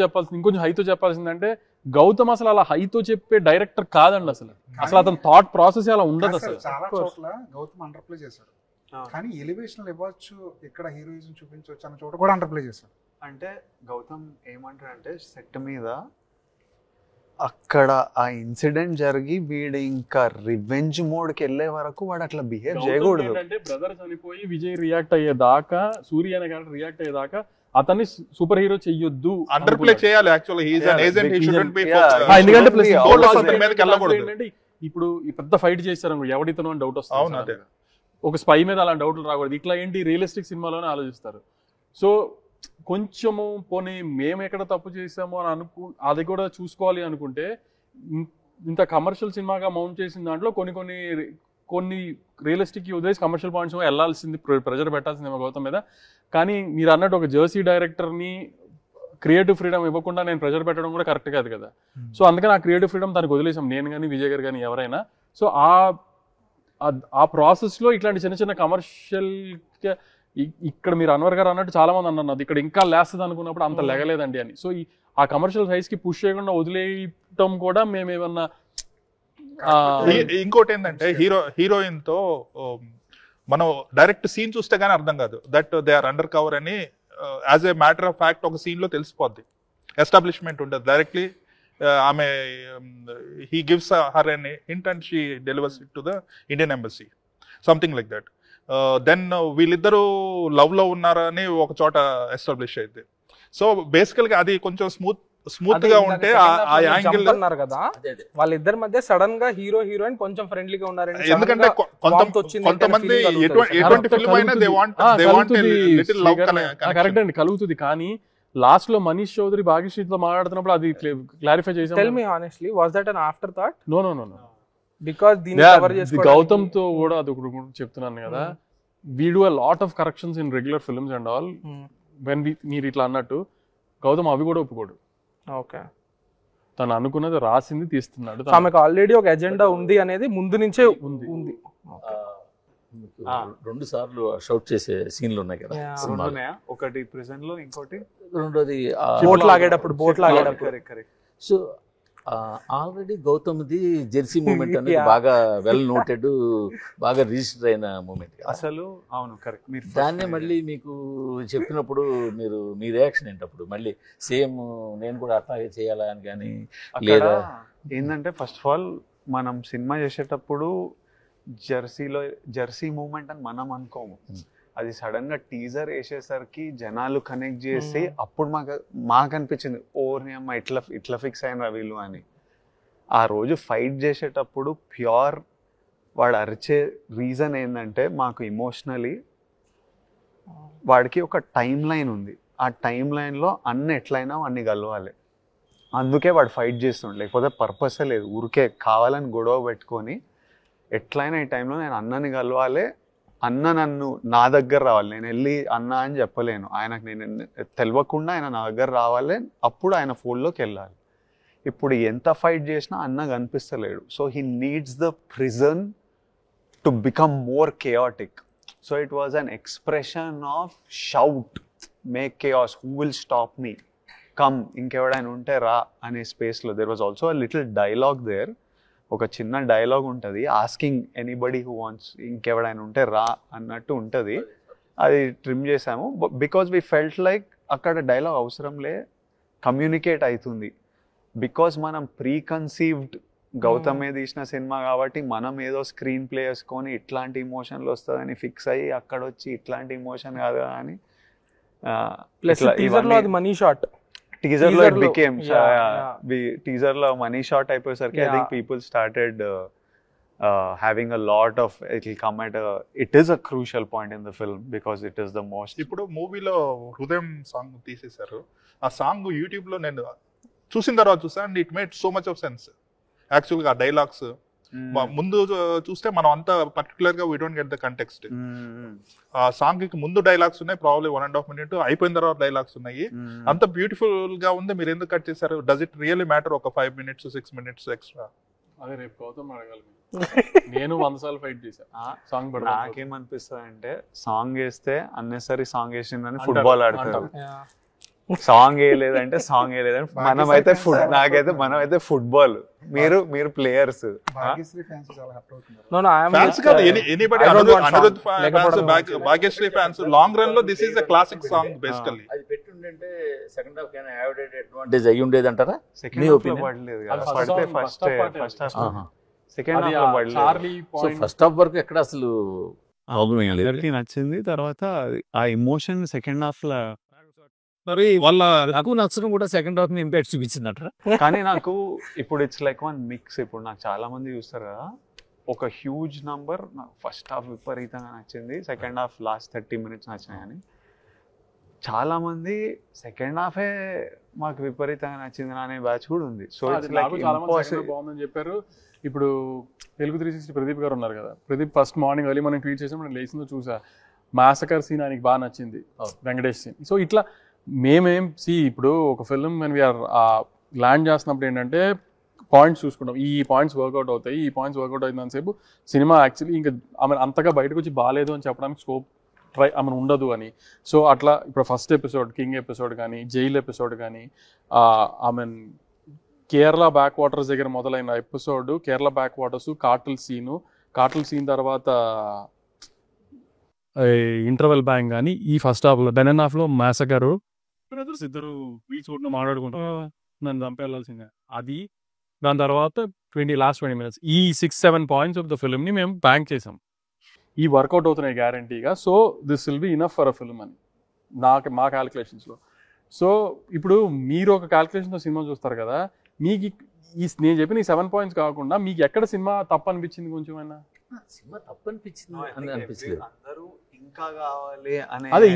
చెప్పాల్సిందంటే గౌతమ్ అసలు అలా హైతో చెప్పే డైరెక్టర్ కాదండి. అసలు అతని థాట్ ప్రాసెస్ అలా ఉండదు. అసలు చాలా చోట్ల గౌతమ్ అండర్ ప్లే చేశాడు, కానీ ఎలివేషన్ ఇవ్వచ్చు, ఇక్కడ హీరోయిజం చూపించవచ్చు అన్న చోట కూడా అండర్ ప్లే చేశాడు. అంటే గౌతమ్ ఏమంటాడంటే సెట్ మీద అక్కడ ఆ ఇన్సిడెంట్ జరిగి వీడు ఇంకా రివెంజ్ మోడ్కి వెళ్ళే వరకు వాడు అట్లా బిహేవ్ చేయకూడదు. అంటే బ్రదర్ చనిపోయి విజయ్ రియాక్ట్ అయ్యేదాకా, సూర్య అనే క్యారెక్టర్ రియాక్ట్ అయ్యేదాకా అతన్ని సూపర్ హీరో చెయ్యొద్దు, అండర్ ప్లే చేయాలి. Actually he is an agent, he shouldn't be ఎందుకంటే వెళ్ళకూడదు. ఇప్పుడు ఈ పెద్ద ఫైట్ చేశారు ఎవడితను అని డౌట్ వస్తుంది. ఒక స్పై మీద అలా డౌట్లు రాకూడదు. ఇట్లా ఏంటి రియలిస్టిక్ సినిమాలోనే ఆలోచిస్తారు. సో కొంచెము పోనీ మేము ఎక్కడ తప్పు చేసామో అని అది కూడా చూసుకోవాలి అనుకుంటే ఇంత కమర్షియల్ సినిమాగా మౌంట్ చేసిన దాంట్లో కొన్ని రియలిస్టిక్ వదిలేసి కమర్షియల్ పాయింట్స్ వెళ్ళాల్సింది, ప్రెజర్ పెట్టాల్సింది గౌతమ్ మీద. కానీ మీరు అన్నట్టు ఒక జర్సీ డైరెక్టర్ని క్రియేటివ్ ఫ్రీడమ్ ఇవ్వకుండా నేను ప్రెషర్ పెట్టడం కూడా కరెక్ట్ కాదు కదా. సో అందుకని ఆ క్రియేటివ్ ఫ్రీడమ్ దానికి వదిలేసాం, నేను కానీ విజయ్ గారు కానీ ఎవరైనా. సో ఆ ప్రాసెస్లో ఇట్లాంటి చిన్న చిన్న కమర్షియల్, ఇక్కడ మీరు అన్వర్ గారు అన్నట్టు చాలా మంది అన్నారు ఇక్కడ ఇంకా లేస్తుంది అనుకున్నప్పుడు అంత లెగలేదండి అని. సో ఆ కమర్షియల్ సైజ్కి పుష్ చేయకుండా వదిలేయటం కూడా మేమేమన్నా. ఇంకోటి ఏంటంటే హీరోయిన్ తో మనం డైరెక్ట్ సీన్ చూస్తే గానీ అర్థం కాదు that they are undercover అని. As a matter of fact ఒక సీన్ లో తెలిసిపోద్ది, ఎస్టాబ్లిష్మెంట్ ఉండదు. డైరెక్ట్లీ ఆమె he gives her an hint and she delivers it to the Indian embassy, something like that. Then వీళ్ళిద్దరూ లవ్ లో ఉన్నారని ఒక చోట ఎస్టాబ్లిష్ అయింది. సో బేసికల్ గా అది కొంచెం స్మూత్ గా ఉంటే ఆ యాంగిల్ అన్నారు కదా, వాళ్ళిద్దరి మధ్య సడన్ గా హీరో హీరోయిన్ కొంచెం ఫ్రెండ్లీగా ఉన్నారని. ఎందుకంటే కొంతమంది ఎటువంటి ఫిల్మ్ అయినా they want little love correct అండి, కలుగుతుంది. కానీ లాస్ట్ లో మనీష్ చౌదరి భాగ్యశ్రీతో మాట్లాడుతున్నప్పుడు అది క్లారిఫై చేసాం. Tell me honestly, was that an afterthought? No, because దీన్ని కవర్ చేసుకోవడానికి గౌతమ్ తో కూడా అది ఒకటి చెప్తున్నాను కదా, we do a lot of corrections in regular films and all. When మీరు ఇట్లా అన్నట్టు గౌతమ్ అవి కూడా ఒప్పుకోడు. ఓకే, తను అనుకున్నది రాసింది తీస్తున్నాడు. ఆమెకు ఆల్రెడీ ఒక ఎజెండా ఉంది అనేది ముందు నుంచే ఉంది. 2 సార్లు షౌట్ చేసే సీన్లు ఉన్నాయి కదా సినిమాలో. ఒకటి ప్రిజన్ లో, ఇంకోటి రెండోది బోట్ లాగేటప్పుడు. సో ఆల్రెడీ గౌతమ్ది జెర్సీ మూమెంట్ అనేది బాగా వెల్ నోటెడ్, బాగా రిజిస్టర్ అయిన మూమెంట్ అసలు. అవును, కరెక్ట్. మీరు దాన్నే మళ్ళీ మీకు చెప్పినప్పుడు మీ రియాక్షన్ ఏంటప్పుడు మళ్ళీ సేమ్ నేను కూడా అట్లాగే చేయాలా అని కానీ లేదా ఏంటంటే, ఫస్ట్ ఆఫ్ ఆల్ మనం సినిమా చేసేటప్పుడు జెర్సీ మూమెంట్ అని మనం అనుకోము. అది సడన్ గా టీజర్ వేసేసరికి జనాలు కనెక్ట్ చేసి అప్పుడు మాకు అనిపించింది ఓర్ని అమ్మ ఇట్లా ఫిక్స్ అయిన వీళ్ళు అని. ఆ రోజు ఫైట్ చేసేటప్పుడు ప్యూర్ వాడు అరిచే రీజన్ ఏంటంటే, మాకు ఇమోషనలీ వాడికి ఒక టైం లైన్ ఉంది, ఆ టైం లైన్లో అన్ని ఎట్లయినా అన్ని కలవాలి. అందుకే వాడు ఫైట్ చేస్తుండే, లేకపోతే పర్పసే లేదు. ఊరికే కావాలని గొడవ పెట్టుకొని ఎట్లయినా ఈ టైంలో నేను అన్నని కలవాలి, అన్న నన్ను నా దగ్గర రావాలి, నేను వెళ్ళి అన్న అని చెప్పలేను ఆయనకు, నేను తెలియకుండా ఆయన నా దగ్గర రావాలి, అప్పుడు ఆయన ఫోల్డ్లోకి వెళ్ళాలి. ఇప్పుడు ఎంత ఫైట్ చేసినా అన్న కనిపిస్తలేడు. So he needs the prison to become more chaotic. So it was an expression of shout, make chaos, who will stop me, come, ఇంకెవడైనా ఉంటే రా అనే స్పేస్లో. There was also a little dialogue there, ఒక చిన్న డైలాగ్ ఉంటుంది, asking anybody who wants, ఇంకెవడైనా ఉంటే రా అన్నట్టు ఉంటుంది. అది ట్రిమ్ చేసాము బికాజ్ వీ ఫెల్ట్ లైక్ అక్కడ డైలాగ్ అవసరంలే, కమ్యూనికేట్ అవుతుంది. బికాజ్ మనం ప్రీకన్సీవ్డ్ గౌతమే తీసిన సినిమా కాబట్టి మనం ఏదో స్క్రీన్ ప్లే వేసుకొని ఇట్లాంటి ఇమోషన్లు వస్తుందని ఫిక్స్ అయ్యి అక్కడ వచ్చి ఇట్లాంటి ఇమోషన్ కాదు అని. మనీ షాట్ టీజర్ లో ఇట్ బికేమ్, టీజర్ లో మనీ షాట్ అయిపోయేసరికి I think people started having a lot of, it will come at it is a crucial point in the film because it is the most. ఇప్పుడు మూవీలో హృదయం song తీసేశారు. ఆ song YouTube లో నేను చూసిన తర్వాత చూసా, and it made so much of sense. యాక్చువల్గా ఆ డైలాగ్స్ ముందు చూస్తే మనం అంతా పర్టికులర్ గా we don't get the context. ఆ సాంగ్ కి ముందు డైలాగ్స్ ఉన్నాయి, ప్రాబ్లీ 1.5 minute, అయిపోయిన తర్వాత డైలాగ్స్ ఉన్నాయి. అంత బ్యూటిఫుల్ గా ఉంది, మీరు ఎందుకు కట్ చేశారు? డస్ ఇట్ రియల్లీ మ్యాటర్ ఒక 5 minutes 6 minutes ఎక్స్ట్రా? అదే రేపు గౌతమ్ అడగాలి. నేను 100 సార్లు ఫైట్ చేశాను సాంగ్. నాకేమనిపిస్తుంది అంటే, సాంగ్ వేస్తే అన్నెసరీ సాంగ్ వేసిందని ఫుట్బాల్ ఆడతారు, సాంగ్ వేయలేదంటే సాంగ్ వేయలేదంటే మనమైతే మనమైతే ఫుట్బాల్, మీరు players. Bhagyashree fans long run లో this is a classic song basically. అది పెట్టుంటే సెకండ్ హాఫ్ కైనా యావరేజ్ అడ్వాంటేజ్ అయ్యి ఉండేది అంటారా? సెకండ్ హాఫ్ లో పడలేదు కదా, పడితే ఫస్ట్ హాఫ్, సెకండ్ హాఫ్ లో పడలేదు. ఫస్ట్ హాఫ్ వరకు ఎక్కడ అసలు నచ్చింది. తర్వాత ఆ ఎమోషన్ సెకండ్ హాఫ్ లో మరి వాళ్ళ నాకు నచ్చడం కూడా సెకండ్ హాఫ్ ని ఇంపాక్ట్ చూపించిందట. కానీ నాకు ఇప్పుడు ఇట్స్ లైక్ వన్ మిక్స్. ఇప్పుడు నాకు చాలా మంది చూస్తారు కదా, ఒక హ్యూజ్ నంబర్ నాకు ఫస్ట్ హాఫ్ విపరీతంగా నచ్చింది, సెకండ్ హాఫ్ లాస్ట్ 30 minutes నచ్చినాయి అని. చాలా మంది సెకండ్ హాఫే మాకు విపరీతంగా నచ్చింది అనే బ్యాచ్ కూడా ఉంది. సో ఇట్స్ లైక్ బాగుందని చెప్పారు. ఇప్పుడు తెలుగు 360 ప్రదీప్ గారు ఉన్నారు కదా, Pradeep first morning early morning tweet చేసి నేను లేచిందో చూసా, మాసకర్ సీన్ ఆయనకి బాగా నచ్చింది, వెంకటేష్ సీన్. సో ఇట్లా ఇప్పుడు ఒక ఫిల్మ్ మేము ల్యాండ్ చేస్తున్నప్పుడు ఏంటంటే పాయింట్స్ చూసుకుంటాం, ఈ పాయింట్స్ వర్కౌట్ అవుతాయి, ఈ పాయింట్స్ వర్కౌట్ అయినంతసేపు సినిమా యాక్చువల్లీ ఇంకా ఆమె అంతగా బయటకు వచ్చి బాగాలేదు అని చెప్పడానికి స్కోప్ ఆమె ఉండదు అని. సో అట్లా ఇప్పుడు ఫస్ట్ ఎపిసోడ్ కింగ్ ఎపిసోడ్ కానీ, జైల్ ఎపిసోడ్ కానీ, ఆమె కేరళ బ్యాక్ వాటర్స్ దగ్గర మొదలైన ఎపిసోడ్, కేరళ బ్యాక్ వాటర్స్, కాటల్ సీన్ తర్వాత ఇంటర్వెల్ బ్యాంక్ కానీ, ఈ ఫస్ట్ హాఫ్లో డెన్ అండ్ హాఫ్లో మ్యాసకరు బ్రదర్స్ ఇద్దరు చూడడం మాట్లాడుకుంటా నన్ను చంపేయాల్సిందే అది. దాని తర్వాత లాస్ట్ 20 minutes ఈ 6-7 పాయింట్స్ ఆఫ్ ద ఫిల్మ్ని మేము బ్యాంక్ చేసాం. ఈ వర్కౌట్ అవుతున్నాయి గ్యారంటీగా. So this will be enough for a film అని మా క్యాలిక్యులేషన్స్లో. సో ఇప్పుడు మీరు ఒక క్యాలిక్యులేషన్తో సినిమా చూస్తారు కదా, మీకు నేను చెప్పిన ఈ 7 points కాకుండా మీకు ఎక్కడ సినిమా తప్పు అనిపించింది కొంచెం అయినా? సినిమా తప్పు అనిపించింది అని అనిపించలేదు. అందరూ ఇంకా కావాలి అనే అదే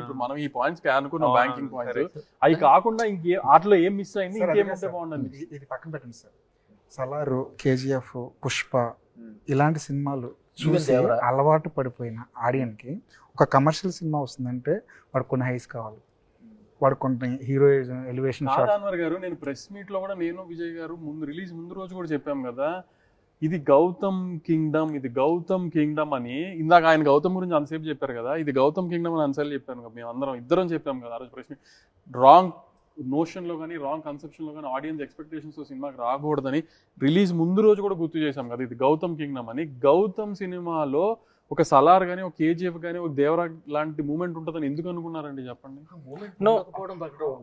ఇప్పుడు మనం ఈ పాయింట్స్ అనుకున్న బ్యాంకింగ్ పాయింట్స్ అవి కాకుండా ఇంకే వాటిలో ఏం మిస్ అయింది, ఇంకేమంటే బాగుంటుంది. ఇది పక్కన పెట్టండి సార్. సలారు, కేజీఎఫ్, పుష్ప ఇలాంటి సినిమాలు చూసి అలవాటు పడిపోయిన ఆడియన్కి ఒక కమర్షియల్ సినిమా వస్తుందంటే వాడు కొన్ని హైస్ కావాలి, వాడు కొన్ని హీరోయిజం ఎలివేషన్ షాట్ గారు. నేను ప్రెస్ మీట్ లో కూడా నేను విజయ్ గారు రిలీజ్ ముందు రోజు కూడా చెప్పాం కదా, ఇది గౌతమ్ కింగ్డమ్ అని. ఇందాక ఆయన గౌతమ్ గురించి అంతసేపు చెప్పారు కదా, ఇది గౌతమ్ కింగ్డమ్ అని అంతసేపు చెప్పాను కదా, మేము ఇద్దరం చెప్పాం కదా ఆ రోజు ప్రెస్ మీట్. రాంగ్ నోషన్లో కానీ, రాంగ్ కన్సెప్షన్లో కానీ, ఆడియన్స్ ఎక్స్పెక్టేషన్స్తో సినిమాకి రాకూడదని రిలీజ్ ముందు రోజు కూడా గుర్తు చేశాం కదా, ఇది గౌతమ్ కింగ్డమ్ అని. గౌతమ్ సినిమాలో ఒక సలార్ కానీ, ఒక కేజీఎఫ్ కానీ, ఒక దేవరా లాంటి మూమెంట్ ఉంటుందని ఎందుకు అనుకున్నారండి చెప్పండి?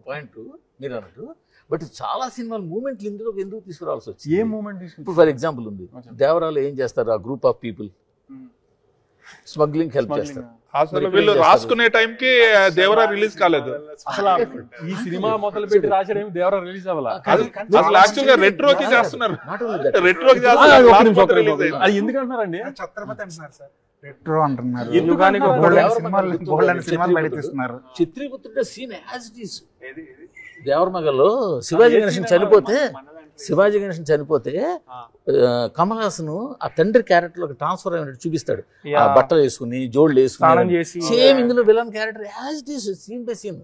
పాయింట్ మీరు అన్నట్టు. బట్ చాలా సినిమాలు మూమెంట్లు ఇందులోకి ఎందుకు తీసుకురావాల్సి వచ్చింది? ఏ మూమెంట్ ఇప్పుడు ఫర్ ఎగ్జాంపుల్ ఉంది, దేవరాలో ఏం చేస్తారు, ఆ group of people smuggling help చేస్తారు. అసలు వీళ్ళు రాసుకునే టైంకి దేవరా రిలీజ్ కాలేదు. అసలు ఈ సినిమా మొదలు పెట్టి రాసేదేమి దేవరా రిలీజ్ అవ్వాలా? అసలు యాక్చువల్ గా రెట్రోకి చేస్తున్నారు. అది ఎందుకు అంటున్నారండి? ఛత్రపతి అంటున్నారు సార్, రెట్రో అంటున్నారు. Chitriputrudu scene as it is. దేవరమగల్లో శివాజీ గణేషన్ చనిపోతే కమల్ హాసన్ ఆ తండ్రి క్యారెక్టర్ ఒక ట్రాన్స్ఫర్ అయినట్టు చూపిస్తాడు. ఆ బట్టలు వేసుకుని, జోళ్ళు వేసుకుని, సేమ్ ఇందులో villain character as it is, scene by scene.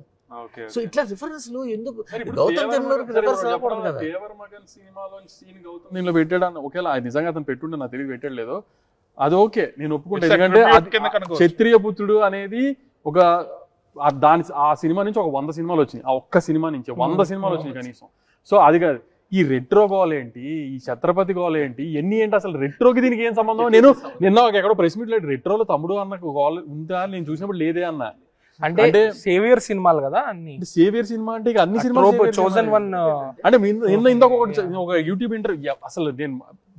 So ఇట్లా రిఫరెన్స్లు ఎందుకు? గౌతమ్ రిఫరెన్స్ రాకూడదు కదా. దీనిలో పెట్టాడు ఒకేలా నిజంగా అతను పెట్టుండే నాకు తెలియదు పెట్టలేదు, అది ఓకే నేను ఒప్పుకుంటా. ఎందుకంటే క్షత్రియ పుత్రుడు అనేది ఒక ఆ సినిమా నుంచి ఒక 100 సినిమాలు వచ్చినాయి, ఆ ఒక్క సినిమా నుంచి 100 సినిమాలు వచ్చినాయి కనీసం. సో అది కాదు, ఈ రెట్రో గోల్ ఏంటి, ఈ ఛత్రపతి గోల్ ఏంటి, ఎన్ని ఏంటి, అసలు రెట్రోకి దీనికి ఏం సంబంధం? నేను నిన్న ఎక్కడో ప్రెస్ మీట్ లేదు, రెట్రోలో తమ్ముడు అన్న గోల్ ఉందా నేను చూసినప్పుడు లేదే అన్న. అంటే సేవియర్ సినిమాలు కదా అన్ని. సేవియర్ సినిమా అంటే ఇక అన్ని సినిమాలు చోజన్ వన్. అంటే ఇందాక ఒక యూట్యూబ్ ఇంటర్వ్యూ, అసలు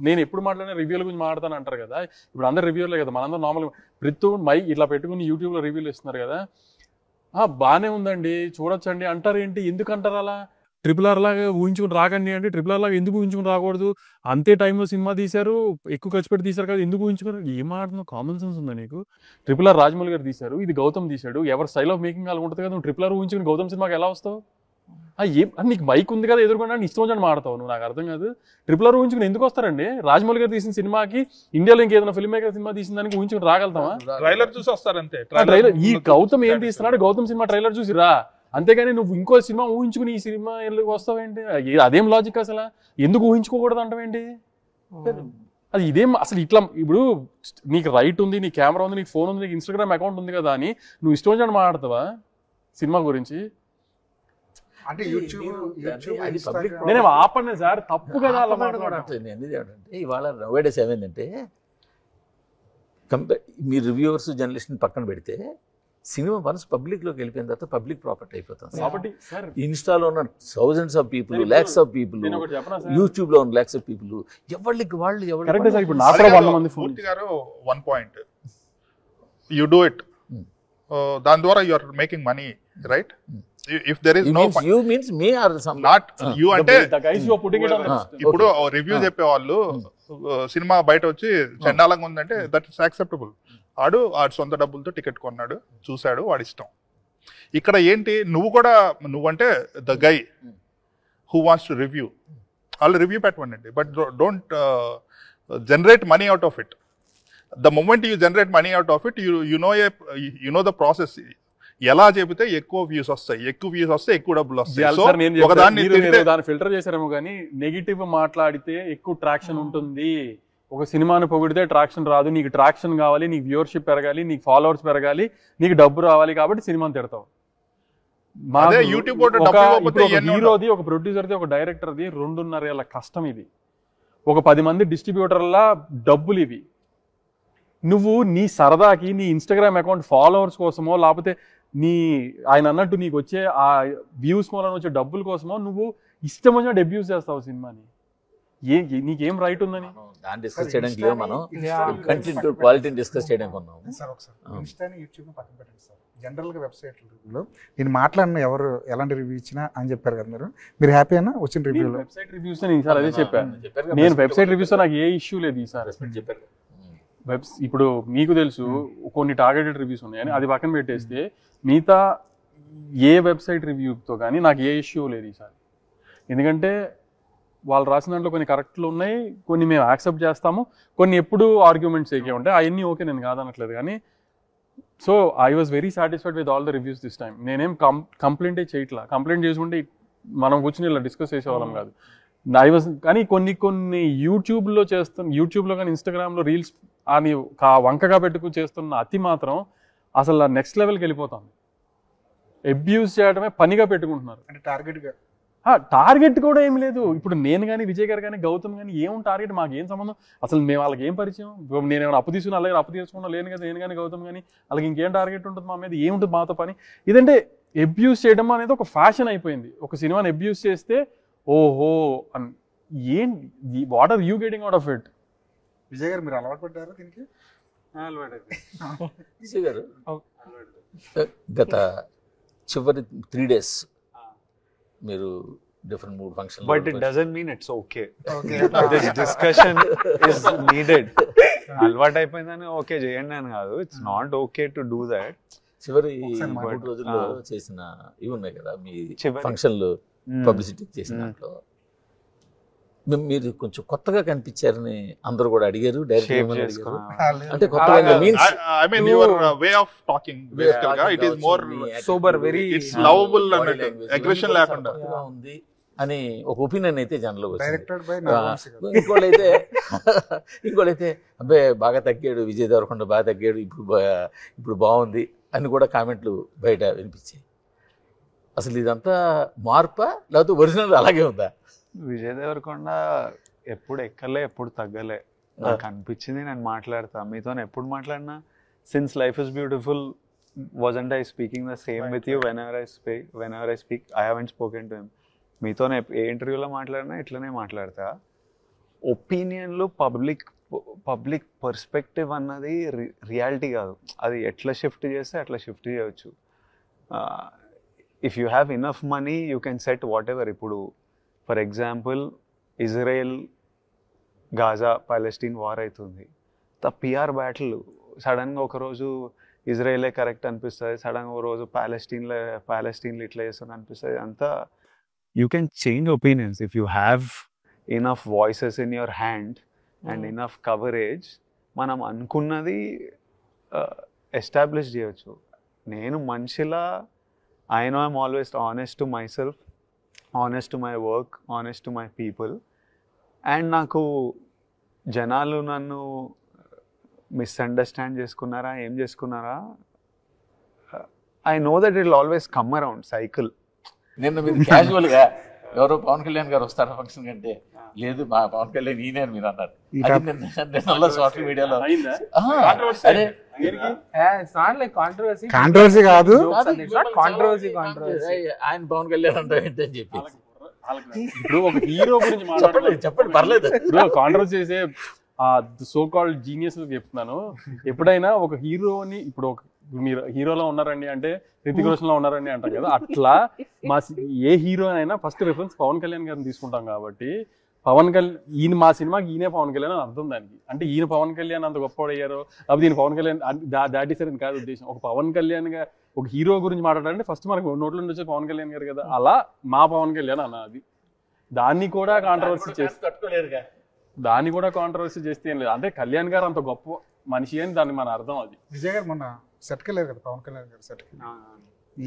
నేను ఎప్పుడు మాట్లాడిన రివ్యూల గురించి మాట్లాడతాను అంటారు కదా, ఇప్పుడు అందరు రివ్యూలే కదా, మనందరూ నార్మల్ ప్రతి ఇట్లా పెట్టుకుని యూట్యూబ్ లో రివ్యూలు ఇస్తున్నారు కదా, బాగానే ఉందండి చూడొచ్చండి అంటారు. ఏంటి ఎందుకు అంటారు అలా? RRR లాగా ఊహించుకుని రాకండి అంటే RRR లాగా ఎందుకు ఊహించుకుని రాకూడదు? అంతే టైంలో సినిమా తీశారు, ఎక్కువ ఖర్చు పెట్టి తీశారు కదా, ఎందుకు ఊహించుకున్నారు? ఏం ఆడుతున్నావు? కామన్ సెన్స్ ఉందా నీకు? RRR రాజమౌళి గారు తీశారు, ఇది గౌతమ్ తీశాడు, ఎవరి స్టైల్ ఆఫ్ మేకింగ్ అలా ఉంటుంది కదా. నువ్వు RRR ఊహించుకుని గౌతమ్ సినిమాకి ఎలా వస్తావు? నీకు మైక్ ఉంది కదా ఎదుర్కొన్నా ఇష్టం వచ్చి మాడతావు నువ్వు, నాకు అర్థం కాదు. RRR ఊహించుకుని ఎందుకు వస్తారండి? రాజమౌళి గారు తీసిన సినిమాకి ఇండియాలో ఇంకేదైనా ఫిల్మ్ మేకర్ సినిమా తీసిన దానికి ఊహించుకుని రాగలుగుతామా? ట్రైలర్ చూసి వస్తారంతే. ట్రైలర్ ఈ గౌతమ్ ఏం తీస్తున్నాడు, గౌతమ్ సినిమా ట్రైలర్ చూసి రా, అంతేగాని నువ్వు ఇంకో సినిమా ఊహించుకుని ఈ సినిమా ఎందుకు వస్తావేంటి? అదేం లాజిక్ అసలు? ఎందుకు ఊహించుకోకూడదు అంటావేంటి? అది ఇదేం అసలు? ఇట్లా ఇప్పుడు నీకు రైట్ ఉంది, నీ కెమెరా ఉంది, నీకు ఫోన్ ఉంది, నీకు ఇన్స్టాగ్రామ్ అకౌంట్ ఉంది కదా అని నువ్వు ఇష్టం వచ్చి మాట్లాడతావా సినిమా గురించి? నేనేం ఆపండి సార్, తప్పు కదా అలా మాట్లాడాలంటే. ఇవాళ నవేడేస్ ఏమైందంటే, మీ రివ్యూవర్స్ జర్నలిస్ట్ పక్కన పెడితే సినిమా వన్స్ పబ్లిక్లోకి వెళ్ళిపోయిన తర్వాత పబ్లిక్ ప్రాపర్టీ అయిపోతుంది. ఇన్స్టాలో ఉన్న thousands of people, lakhs of people, YouTube లో ఉన్న లాక్స్ ఆఫ్ పీపుల్, ఎవరికి వాళ్ళు one point you do it, దాని ద్వారా you are making money, right? If there is no you means me or some not you అంటే ఇప్పుడు రివ్యూ చెప్పేవాళ్ళు సినిమా బయట వచ్చి చండాలంగా ఉందంటే దట్ ఇస్ యాక్సెప్టబుల్. ఆడు సొంత డబ్బులతో టికెట్ కొన్నాడు, చూశాడు, వాడి ఇష్టం. ఇక్కడ ఏంటి, నువ్వంటే the guy who wants to review, వాళ్ళు రివ్యూ పెట్టమండి, but don't generate money out of it. The moment you generate money out of it you know the process. ఎలా చెబితే ఎక్కువ వ్యూస్ వస్తాయి, ఎక్కువ డబ్బులు వస్తాయి. సో ఒకదాన్ని దాన్ని ఫిల్టర్ చేశారేమో కానీ నెగిటివ్ మాట్లాడితే ఎక్కువ ట్రాక్షన్ ఉంటుంది. ఒక సినిమాను పొగిడితే ట్రాక్షన్ రాదు. నీకు ట్రాక్షన్ కావాలి, నీకు వ్యూవర్షిప్ పెరగాలి, నీకు ఫాలోవర్స్ పెరగాలి, నీకు డబ్బు రావాలి, కాబట్టి సినిమాని తిడతావు. హీరోది, ఒక ప్రొడ్యూసర్ది, ఒక డైరెక్టర్ది 2.5 ఏళ్ళ కష్టం ఇది. ఒక 10 మంది డిస్ట్రిబ్యూటర్ల డబ్బులు ఇవి. నువ్వు నీ సరదాకి నీ ఇన్స్టాగ్రామ్ అకౌంట్ ఫాలోవర్స్ కోసమో, లేకపోతే ఆయన అన్నట్టు నీకు వచ్చే ఆ వ్యూస్ మూలన వచ్చే డబ్బుల కోసమో నువ్వు ఇష్టం వచ్చినట్టు అబ్యూస్ చేస్తావు సినిమాని. నీకేం రైట్ ఉందని దాన్ని డిస్కస్ చేయడానికి లేవు. మనం కంటెంట్ క్వాలిటీని డిస్కస్ చేయడానికి ఉన్నాం. సార్ ఒకసారి ఇన్స్టాని యూట్యూబ్ని పక్కన పెట్టండి సార్. జనరల్గా వెబ్సైట్లో నేను మాట్లాడిన ఎవరు ఎలాంటి రివ్యూ ఇచ్చినా అని చెప్పారు కదా మీరు హ్యాపీ అయినా వచ్చిన రివ్యూలో? వెబ్సైట్ రివ్యూస్ నేను ఈసారి అదే చెప్పాను. నేను వెబ్సైట్ రివ్యూస్ నాకు ఏ ఇష్యూ లేదు ఈసారి. చెప్పారు ఇప్పుడు మీకు తెలుసు కొన్ని టార్గెటెడ్ రివ్యూస్ ఉన్నాయని, అది పక్కన పెట్టేస్తే మిగతా ఏ వెబ్సైట్ రివ్యూతో కానీ నాకు ఏ ఇష్యూ లేదు ఈసారి. ఎందుకంటే వాళ్ళు రాసిన దాంట్లో కొన్ని కరెక్ట్లు ఉన్నాయి, కొన్ని మేము యాక్సెప్ట్ చేస్తాము, కొన్ని ఎప్పుడు ఆర్గ్యుమెంట్స్ ఏకే ఉంటాయి. అవన్నీ ఓకే, నేను కాదనట్లేదు. కానీ so I was very satisfied with all the reviews this time. నేనేం కంప్లైంటే చేయట్లా. కంప్లైంట్ చేసుకుంటే మనం కూర్చొని ఇలా డిస్కస్ చేసేవాళ్ళం కాదు. కానీ కొన్ని యూట్యూబ్లో కానీ ఇన్స్టాగ్రామ్లో రీల్స్ అని వంకగా పెట్టుకు చేస్తున్న అతి మాత్రం అసలు నెక్స్ట్ లెవెల్కి వెళ్ళిపోతాం. అబ్యూస్ చేయడమే పనిగా పెట్టుకుంటున్నారు. అంటే టార్గెట్గా టార్గెట్ కూడా ఏం లేదు. ఇప్పుడు నేను కానీ విజయ్ గారు కానీ గౌతమ్ కానీ ఏం టార్గెట్, మాకు ఏం సంబంధం అసలు? మేము వాళ్ళకి ఏం పరిచయం? నేను ఏమైనా అప్పు తీసుకున్నా, అలాగే అప్పు తీసుకున్నా లేను కదా నేను కానీ గౌతమ్ కానీ. వాళ్ళకి ఇంకేం టార్గెట్ ఉంటుంది మా మీద? ఏముంటుంది మాతో పని? ఇదంటే అబ్యూస్ చేయడం అనేది ఒక ఫ్యాషన్ అయిపోయింది. ఒక సినిమాని అబ్యూస్ చేస్తే ఓహో what are you getting out of it? Vijay garu మీరు అలవాటు పడ్డారు దీనికి? విజయ్ గారు గత చివరి 3 days మీరు different mood function. But it doesn't mean it's okay. This discussion is needed. అలవాటు అయిపోయిందని ఓకే చేయండి అని కాదు. It's not okay to do that. చివరి 3 రోజుల్లో చేసిన ఇవి ఉన్నాయి కదా మీ ఫంక్షన్లు పబ్లిసిటీ చేసిన దాంట్లో మీరు కొంచెం కొత్తగా కనిపించారని అందరూ కూడా అడిగారు. డైరెక్ట్ అంటే కొత్తగా means I mean your way of talking బేసికల్ గా it is more sober, very it's lovable అన్నట్టు, అగ్రెషన్ లేకుండా ఉంది అని ఒక ఒపీనియన్ అయితే జనంలో వచ్చింది. డైరెక్టెడ్ బై నాగవంశీ గారు. ఇంకోళ్ళైతే అబ్బాయి బాగా తగ్గాడు, విజయ్ దేవరకొండ బాగా తగ్గాడు, ఇప్పుడు బాగుంది అని కూడా కామెంట్లు బయట వినిపించాయి. అసలు ఇదంతా మార్పా లేకపోతే ఒరిజినల్ అలాగే ఉందా? విజయ్ దేవరకొండ ఎప్పుడు ఎక్కలే, ఎప్పుడు తగ్గలే. నాకు అనిపించింది నేను మాట్లాడతా. మీతో ఎప్పుడు మాట్లాడినా since life is beautiful wasn't I speaking the same with you whenever I speak? I haven't spoken to him. మీతో ఏ ఇంటర్వ్యూలో మాట్లాడినా ఇట్లనే మాట్లాడతా. ఒపీనియన్లు పబ్లిక్ పర్స్పెక్టివ్ అన్నది రియాలిటీ కాదు. అది ఎట్లా షిఫ్ట్ చేస్తే అట్లా షిఫ్ట్ చేయవచ్చు. If you have enough money you can set whatever. ఇప్పుడు for example Israel Gaza Palestine war అవుతుంది. పిఆర్ బ్యాటిల్ సడన్గా ఒకరోజు ఇజ్రాయెలే కరెక్ట్ అనిపిస్తుంది, సడన్గా ఒక రోజు ప్యాలెస్టీన్లో ఇట్లా చేస్తుంది అనిపిస్తుంది. అంతా you can change opinions if you have enough voices in your hand and enough coverage. మనం అనుకున్నది ఎస్టాబ్లిష్ చేయవచ్చు. నేను మనిషిలా I know I'm always honest to my self, honest to my work, honest to my people. And నాకు జనాలు నన్ను misunderstand చేసుకున్నారా, ఏం చేసుకున్నారా, I know that it will always come around cycle. నిన్న మీరు క్యాజువల్గా ఎవరో పవన్ కళ్యాణ్ గారు వస్తారా ఫంక్షన్ కంటే, లేదు మా పవన్ కళ్యాణ్ ఈయనే అని మీరు అన్నారు. సోషల్ మీడియాలో కాంట్రవర్సీ కాదు, ఆయన పవన్ కళ్యాణ్ అంటారు ఏంటి అని చెప్పి. ఇప్పుడు ఒక హీరో గురించి చెప్పండి పర్లేదు. ఇప్పుడు కాంట్రవర్సీ చేసే సో కాల్డ్ జీనియస్ చెప్తున్నాను. ఎప్పుడైనా ఒక హీరోని, ఇప్పుడు ఒక మీరు హీరోలో ఉన్నారండి అంటే రితిక్ రోషన్ లో ఉన్నారండి అంటాం కదా, అట్లా మా ఏ హీరో అయినా ఫస్ట్ రిఫరెన్స్ పవన్ కళ్యాణ్ గారిని తీసుకుంటాం. కాబట్టి ఈయన మా సినిమాకి ఈయనే పవన్ కళ్యాణ్ అని అర్థం దానికి. అంటే ఈయన పవన్ కళ్యాణ్ అంత గొప్పవాడయ్యారో లేకపోతే ఈయన పవన్ కళ్యాణ్ దాటి సరే కాదు ఉద్దేశం. ఒక పవన్ కళ్యాణ్ గా ఒక హీరో గురించి మాట్లాడాలంటే ఫస్ట్ మనకు నోట్ల నుంచి వచ్చే పవన్ కళ్యాణ్ గారు కదా, అలా మా పవన్ కళ్యాణ్ అన్న అది. దాన్ని కూడా కాంట్రవర్సీ చేస్తే ఏం లేదు. అంటే కళ్యాణ్ గారు అంత గొప్ప మనిషి అని దాన్ని మన అర్థం. అది విజయ్ గారు మొన్న సెట్కి వెళ్ళారు కదా, పవన్ కళ్యాణ్ గారు సెట్కి,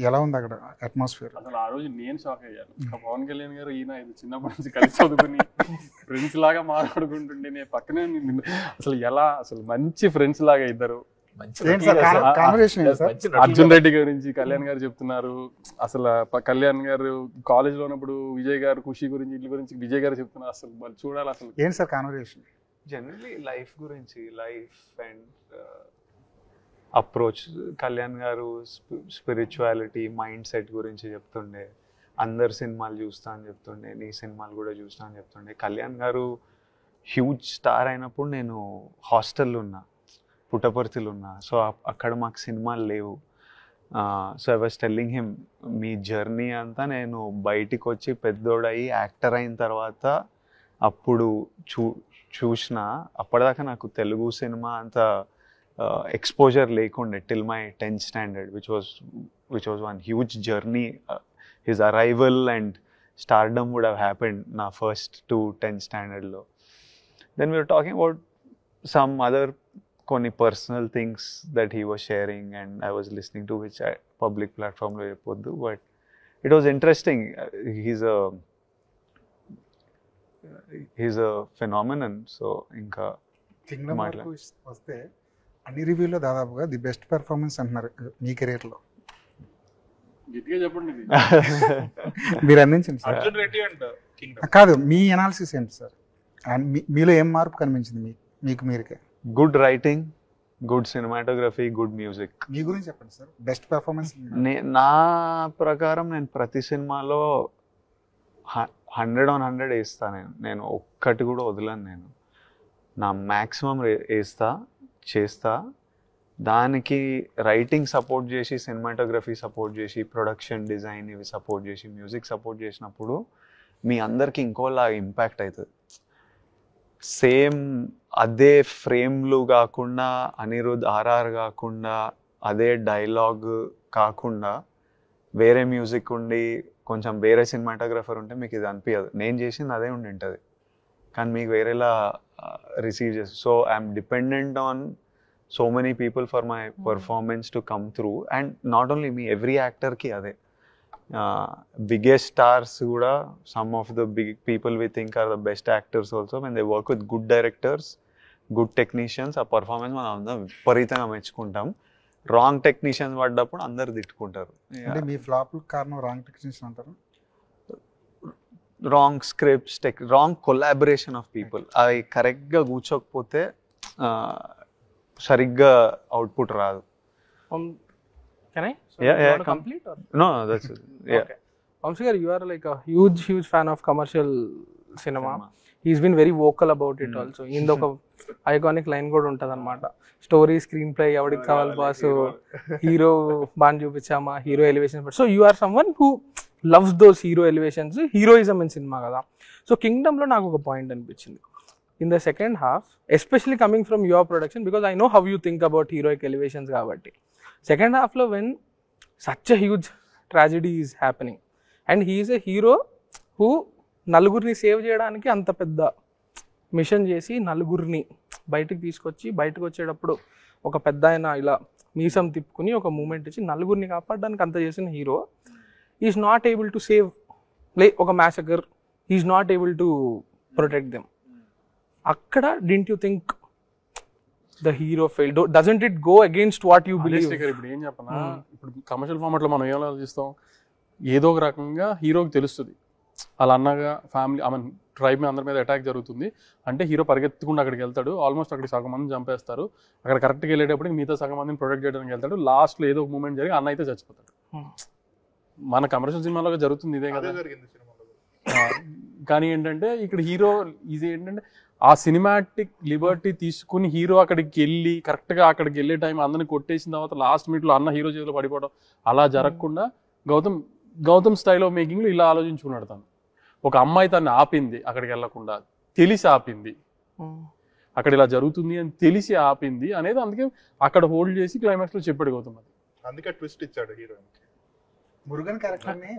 ఎలా ఉంది అక్కడ అట్మాస్ఫియర్? అసలు ఆ రోజు నేను షాక్ అయ్యాను. పవన్ కళ్యాణ్ గారు ఈయన ఇది చిన్నప్పటి నుంచి కలిసి చదువుకుని ఫ్రెండ్స్ లాగా మాట్లాడుకుంటుండే నేను పక్కనే అసలు ఎలా అసలు మంచి ఫ్రెండ్స్ లాగా ఇద్దరు. అర్జున్ రెడ్డి గురించి కళ్యాణ్ గారు చెప్తున్నారు. అసలు కళ్యాణ్ గారు కాలేజ్ లో ఉన్నప్పుడు విజయ్ గారు ఖుషి గురించి వీటి గురించి విజయ్ గారు చెప్తున్నారు. అసలు వాళ్ళు చూడాలి. అసలు ఏంటి సార్ కాన్వర్సేషన్? జనరలీ లైఫ్ గురించి, లైఫ్ అండ్ అప్రోచ్. కళ్యాణ్ గారు స్పిరిచువాలిటీ, మైండ్ సెట్ గురించి చెప్తుండే. అందరు సినిమాలు చూస్తా అని చెప్తుండే, నీ సినిమాలు కూడా చూస్తా అని చెప్తుండే. కళ్యాణ్ గారు హ్యూజ్ స్టార్ అయినప్పుడు నేను హాస్టల్లో ఉన్నా, పుట్టపర్తిలో ఉన్నా. సో అక్కడ మాకు సినిమాలు లేవు. So I was telling him, me journey అంతా నేను బయటికి వచ్చి పెద్దోడయి యాక్టర్ అయిన తర్వాత అప్పుడు చూసిన. అప్పటిదాకా నాకు తెలుగు సినిమా అంత ఎక్స్పోజర్ లేకుండే till my 10th standard, which was one huge journey. His arrival and stardom would have happened na first to 10th standard lo. Then we were talking about some other కొన్ని personal things that he was sharing and I was listening to, which I public platform lo cheppoddu, but it was interesting. He's a phenomenon. So ఇంకా Kingdom వరకు వస్తే అన్ని రివ్యూలో దాదాపుగా the best performance అంటున్నారు మీ కెరీర్లో. చెప్పండి మీరు అందించండి సార్. కాదు, మీ అనాలిసిస్ ఏంటి సార్? అండ్ మీలో ఏం మార్పు కనిపించింది మీకు మీరుకే? Good writing, good cinematography, good music. మీ గురించి చెప్పండి సార్, బెస్ట్ పెర్ఫార్మెన్స్. నా ప్రకారం నేను ప్రతి సినిమాలో 100/100 వేస్తా. నేను ఒక్కటి కూడా వదలను. నేను నా మ్యాక్సిమం వేస్తా, చేస్తా. దానికి రైటింగ్ సపోర్ట్ చేసి, సినిమాటోగ్రఫీ సపోర్ట్ చేసి, ప్రొడక్షన్ డిజైన్ ఇవి సపోర్ట్ చేసి, మ్యూజిక్ సపోర్ట్ చేసినప్పుడు మీ అందరికి ఇంకోలా ఇంపాక్ట్ అవుతుంది. సేమ్ అదే ఫ్రేమ్లు కాకుండా, అనిరుద్ RR కాకుండా, అదే డైలాగ్ కాకుండా వేరే మ్యూజిక్ ఉండి కొంచెం వేరే సినిమాటోగ్రఫర్ ఉంటే మీకు ఇది అనిపించదు. నేను చేసింది అదే ఉండి ఉంటుంది కానీ మీకు వేరేలా రిసీవ్ చేస్తుంది. So I'm dependent on so many people for my performance to come through, and not only me, every actor ki ade biggest stars kuda, some of the big people we think are the best actors also, when they work with good directors, good technicians, ఆ performance మనం అందరం విపరీతంగా మెచ్చుకుంటాం. Wrong technicians పడ్డప్పుడు అందరు తిట్టుకుంటారు. అంటే మీ flop కారణం wrong technicians అంటారు? Wrong scripts, wrong collaboration of people. అవి కరెక్ట్గా కూర్చోకపోతే సరిగ్గా అవుట్పుట్ రాదు. Can I? Yeah, you want to complete or? No, that's it. Yeah. Okay. Vamshi garu, you are like a huge fan of commercial cinema. He's been very vocal about it also. In the iconic line కూడా ఉంటుంది అనమాట. Story, screen play ఎవరికి కావాలి boss, hero బాగా చూపించామా, hero elevation. So you are someone who loves those hero elevations, heroism in cinema కదా. సో కింగ్డమ్లో నాకు ఒక పాయింట్ అనిపించింది. In the second half, especially coming from your production, because I know how you think about heroic elevations kabatti. Second half lo when such a huge tragedy is happening and he is a hero who నలుగురిని save చేయడానికి అంత పెద్ద machine చేసి నలుగురిని బయటకు తీసుకొచ్చి, బయటకు వచ్చేటప్పుడు ఒక పెద్ద ఆయన ఇలా మీసం తిప్పుకుని ఒక మూమెంట్ ఇచ్చి నలుగురిని కాపాడడానికి అంత చేసిన hero is not able to save, ఒక massacre, is not able to protect them. అక్కడ didn't you think the hero failed? Doesn't it go against what you believe? ఇప్పుడు ఏం చెప్పనా, ఇప్పుడు కమర్షియల్ ఫార్మాట్లో మనం ఏం ఆలోచిస్తాం, ఏదో ఒక రకంగా హీరోకి తెలుస్తుంది అలా అన్నగా ఫ్యామిలీ ట్రైబ్ మీద అందరి మీద అటాక్ జరుగుతుంది అంటే హీరో పరిగెత్తుకుండా అక్కడికి వెళ్తాడు. ఆల్మోస్ట్ అక్కడికి సగం మందిని చంపేస్తారు. అక్కడ కరెక్ట్గా వెళ్ళేటప్పటికి మిగతా సగం మందిని ప్రొటెక్ట్ చేయడానికి వెళ్తాడు. లాస్ట్లో ఏదో ఒక మూమెంట్ జరిగి అన్న అయితే చచ్చిపోతాడు. మన కమర్షియల్ సినిమాలో జరుగుతుంది ఇదే కదా. కానీ ఏంటంటే ఇక్కడ హీరో ఇది ఏంటంటే ఆ సినిమాటిక్ లిబర్టీ తీసుకుని హీరో అక్కడికి వెళ్ళి కరెక్ట్గా అక్కడికి వెళ్ళే టైం అందరిని కొట్టేసిన తర్వాత లాస్ట్ మినిట్లో అన్న హీరో చేతిలో పడిపోవడం అలా జరగకుండా గౌతమ్ స్టైల్ ఆఫ్ మేకింగ్లో ఇలా ఆలోచించుకున్నాడు. తను ఒక అమ్మాయి తను ఆపింది, అక్కడికి వెళ్ళకుండా తెలిసి ఆపింది, అక్కడ ఇలా జరుగుతుంది అని తెలిసి ఆపింది అనేది. అందుకే అక్కడ హోల్డ్ చేసి క్లైమాక్స్లో చెప్పాడు గౌతమ్. అది అందుకే ట్విస్ట్ ఇచ్చాడు హీరోయిన్కి. మురుగన్ క్యారెక్టర్ని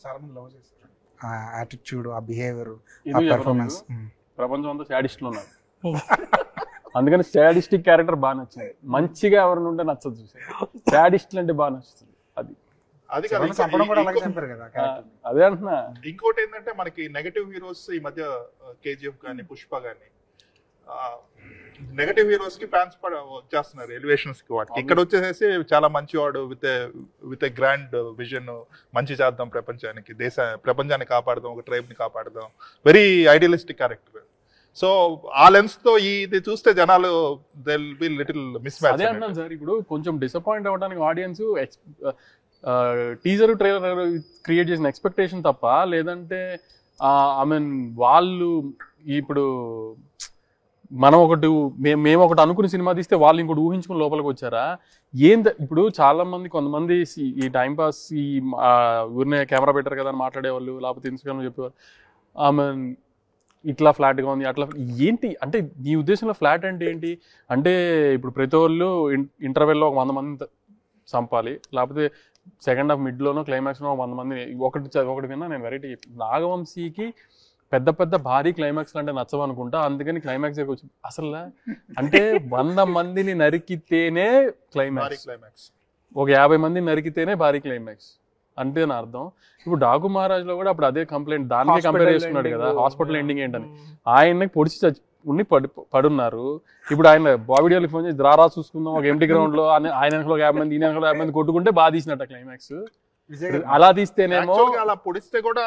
చాలా మంది లవ్ చేశారు. ఆ యాటిట్యూడ్, ఆ బిహేవియర్, ఆ పెర్ఫార్మెన్స్. ప్రపంచం అంతా శాడిస్టులు ఉన్నారు. అందుకని సాడిస్టిక్ క్యారెక్టర్ బాగా నచ్చింది. మంచిగా ఎవరిని ఉంటే నచ్చదు చూసే, సాడిస్ట్లు అంటే బాగా నచ్చుతుంది. అది కాదు, చంపడం కూడా అలాగే చంపారు కదా character. అదే అంటున్నా. ఇంకోటి ఏంటంటే మనకి నెగటివ్ హీరోస్ ఈ మధ్య కేజీఎఫ్ కానీ పుష్ప కానీ నెగటివ్ హీరోస్ కి ఫ్యాన్స్ వచ్చేస్తున్నారు ఎలివేషన్స్ కి వాటికి. ఇక్కడ వచ్చేసేసి చాలా మంచివాడు విత్ ఏ గ్రాండ్ విజన్, మంచి చేద్దాం ప్రపంచానికి, ప్రపంచాన్ని కాపాడదాం, ఒక ట్రైబ్ ని కాపాడదాం, వెరీ ఐడియలిస్టిక్ క్యారెక్టర్. సో ఆ లెన్స్ తో ఇది చూస్తే జనాలు they will be little miss match. అదే అంటున్నాను సార్, ఇప్పుడు కొంచెం డిసప్పాయింట్ అవ్వడానికి ఆడియన్స్ టీజర్ ట్రైలర్ క్రియేట్ చేసిన ఎక్స్పెక్టేషన్ తప్ప, లేదంటే ఐ మీన్ వాళ్ళు ఇప్పుడు మనం మేము ఒకటి అనుకుని సినిమా తీస్తే వాళ్ళు ఇంకోటి ఊహించుకుని లోపలికి వచ్చారా ఇప్పుడు చాలా మంది కొంతమంది ఈ టైం పాస్ ఈ ఊరినే కెమెరా పెట్టారు కదా అని మాట్లాడేవాళ్ళు, లేకపోతే ఇన్స్టాగ్రామ్ చెప్పేవాళ్ళు ఐ మీన్ ఇట్లా ఫ్లాట్గా ఉంది అట్లా. ఏంటి అంటే నీ ఉద్దేశంలో ఫ్లాట్ అంటే ఏంటి అంటే, ఇప్పుడు ప్రతి వాళ్ళు ఇంటర్వెల్లో ఒక 100 మంది చంపాలి, లేకపోతే సెకండ్ హాఫ్ మిడ్లోనో క్లైమాక్స్లో 100 మంది. ఒకటి విన్నా నేను వెరైటీ నాగవంశీకి పెద్ద పెద్ద భారీ క్లైమాక్స్ అంటే నచ్చవనుకుంటా, అందుకని క్లైమాక్స్ వచ్చి అసలు అంటే 100 మందిని నరికితేనే క్లైమాక్స్, ఒక 50 మందిని నరికితేనే భారీ క్లైమాక్స్ అంటే నా అర్థం. ఇప్పుడు డాకు మహారాజ్ లో కూడా అప్పుడు అదే కంప్లైంట్, దానికే కంపేర్ చేసుకున్నాడు కదా హాస్పిటల్ ఎండింగ్ ఏంటని. ఆయన్ని పొడిచి ఉండి పడున్నారు. ఇప్పుడు ఆయన బాబీడియోకి ఫోన్ చేసి రారా చూసుకుందాం ఒక ఎంటీ గ్రౌండ్ లో, ఆయన వెనకలో 50 మంది, ఈయన వెనకలో 50 మంది కొట్టుకుంటే బాగా తీసినట్ట క్లైమాక్స్. అలా తీస్తేనేమో అలా పొడిస్తే కూడా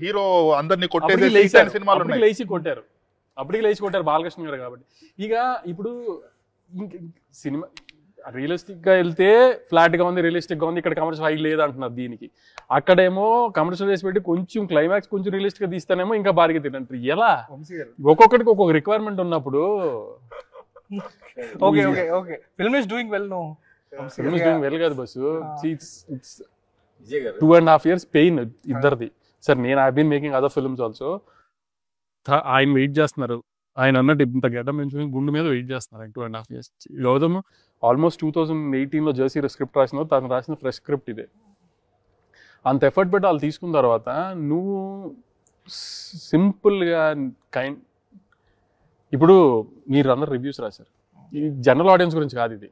హీరో అందరినీ కొట్టేసి లేచి కొట్టారు, అప్పటికి లేచి కొట్టారు బాలకృష్ణ గారు కాబట్టి. ఇక ఇప్పుడు సినిమా రియలిస్టిక్ గా వెళ్తే ఫ్లాట్ గా ఉంది, రియలిస్టిక్ గా ఉంది, ఇక్కడ కమర్షియల్ హై లేదు అంటున్నారు దీనికి. అక్కడేమో కమర్షియల్ వేసి పెట్టి కొంచెం క్లైమాక్స్ కొంచెం రియలిస్టిక్ గా తీస్తానేమో ఇంకా భారీగా తినంటారు. ఎలా ఒక్కొక్కటికి ఒక్కొక్క రిక్వైర్మెంట్ ఉన్నప్పుడు film is doing well. No film is doing well కాదు బస్సు, ఇట్స్ 2.5 years పెయిన్ ఇద్దరిది. సార్ నేను I been making other films also. ఆయన వెయిట్ చేస్తున్నారు, ఆయన అన్నట్టు ఇంత గడ్డం పెంచుకుని గుండు మీద వెయిట్ చేస్తున్నారు 2.5 years. గౌతమ్ ఆల్మోస్ట్ 2018లో జెర్సీ స్క్రిప్ట్ రాసిన, తను రాసిన ఫ్రెష్ స్క్రిప్ట్ ఇదే. అంత ఎఫర్ట్ పెట్టి వాళ్ళు తీసుకున్న తర్వాత నువ్వు సింపుల్గా ఇప్పుడు మీరు అందరు రివ్యూస్ రాశారు, ఈ జనరల్ ఆడియన్స్ గురించి కాదు ఇది,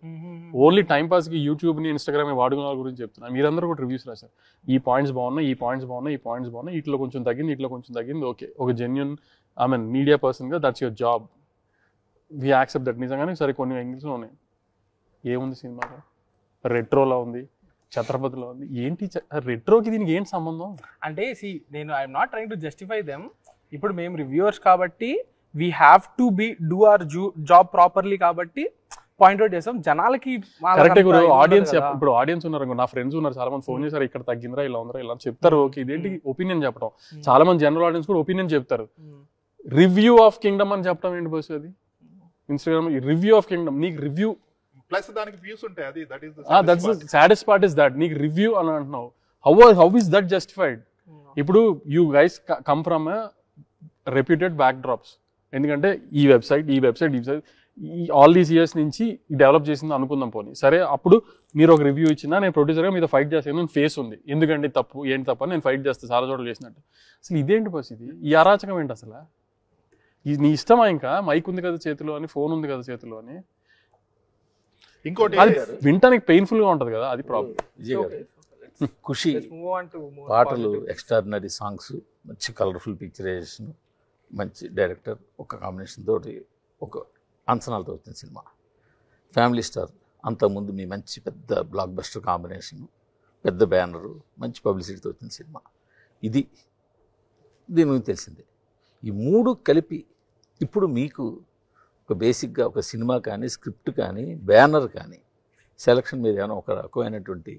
ఓన్లీ టైం పాస్కి యూట్యూబ్ని ఇన్స్టాగ్రామ్ వాడుకున్న వాళ్ళ గురించి చెప్తున్నా. మీరందరూ కూడా రివ్యూస్ రాశారు, ఈ పాయింట్స్ బాగున్నాయి, ఈ పాయింట్స్ బాగున్నాయి, ఈ పాయింట్స్ బాగున్నాయి, ఇట్లా కొంచెం తగ్గింది, ఇట్లా కొంచెం తగ్గింది. ఓకే, ఒక జెన్యున్ ఐ మీన్ మీడియా పర్సన్గా that's your job, we accept that. నిజంగానే సరే కొన్ని యాంగిల్స్లో ఉన్నాయి. ఏముంది సినిమాలో, రెట్రోలో ఉంది, ఛత్రపతిలో ఉంది, ఏంటి రెట్రోకి దీనికి ఏంటి సంబంధం అంటే నేను I'm not trying to justify them. ఇప్పుడు మేము రివ్యూవర్స్ కాబట్టి we have to do our job properly కాబట్టి పాయింట్ అవుట్ చేస్తాం. జనాలకి కరెక్ట్ ఆడియన్స్, ఇప్పుడు ఆడియన్స్ ఉన్నారు, నా ఫ్రెండ్స్ ఉన్నారు చాలా మంది, ఫోన్ చేశారు ఇక్కడ తగ్గిందిరా ఇలా ఉందిరా ఇలా చెప్తారు. ఓకే, ఇదేంటి ఒపీనియన్ చెప్పడం. చాలా మంది జనరల్ ఆడియన్స్ కూడా ఒపీనియన్ చెప్తారు. రివ్యూ ఆఫ్ కింగ్డమ్ అని చెప్పడం ఏంటి బస్, అది ఇన్స్టాగ్రామ్ రివ్యూ ఆఫ్ కింగ్డమ్. నీకు రివ్యూ ప్లస్ దానికి వ్యూస్ ఉంటాయి, అది that's the saddest part is that నీకు రివ్యూ అని అంటున్నావు. How is that justified? ఇప్పుడు you guys come from reputed backdrops. ఎందుకంటే ఈ వెబ్సైట్ ఆల్ దీస్ ఇయర్స్ నుంచి డెవలప్ చేసింది అనుకుందాం పోనీ, సరే అప్పుడు మీరు ఒక రివ్యూ ఇచ్చినా నేను ప్రొడ్యూసర్గా మీతో ఫైట్ చేస్తాను, నేను ఫేస్ ఉంది ఎందుకంటే తప్పు ఏంటి తప్ప నేను ఫైట్ చేస్తాను చాలా చోట్ల చేసినట్టు. అసలు ఇదేంటి పరిస్థితి, ఈ అరాచకం ఏంటి అసలు? నీ ఇష్టమా? ఇంకా మైక్ ఉంది కదా చేతిలో అని, ఫోన్ ఉంది కదా చేతిలో అని, ఇంకోటి అది వింటానికి పెయిన్ఫుల్ గా ఉంటది కదా, అది ప్రాబ్లం. ఖుషి పాటలు, ఎక్స్ట్రాడినరీ సాంగ్స్, మంచి కలర్ఫుల్ పిక్చరైజేషన్, మంచి డైరెక్టర్, ఒక కాంబినేషన్ తోటి ఒక అంచనాలతో వచ్చిన సినిమా. ఫ్యామిలీ స్టార్, అంతకుముందు మీ మంచి పెద్ద బ్లాక్ బస్టర్ కాంబినేషన్, పెద్ద బ్యానరు, మంచి పబ్లిసిటీతో వచ్చిన సినిమా. దీని గురించి తెలిసిందే. ఈ మూడు కలిపి ఇప్పుడు మీకు ఒక బేసిక్గా ఒక సినిమా కానీ, స్క్రిప్ట్ కానీ, బ్యానర్ కానీ, సెలక్షన్ మీద ఏమైనా ఒక రకమైనటువంటి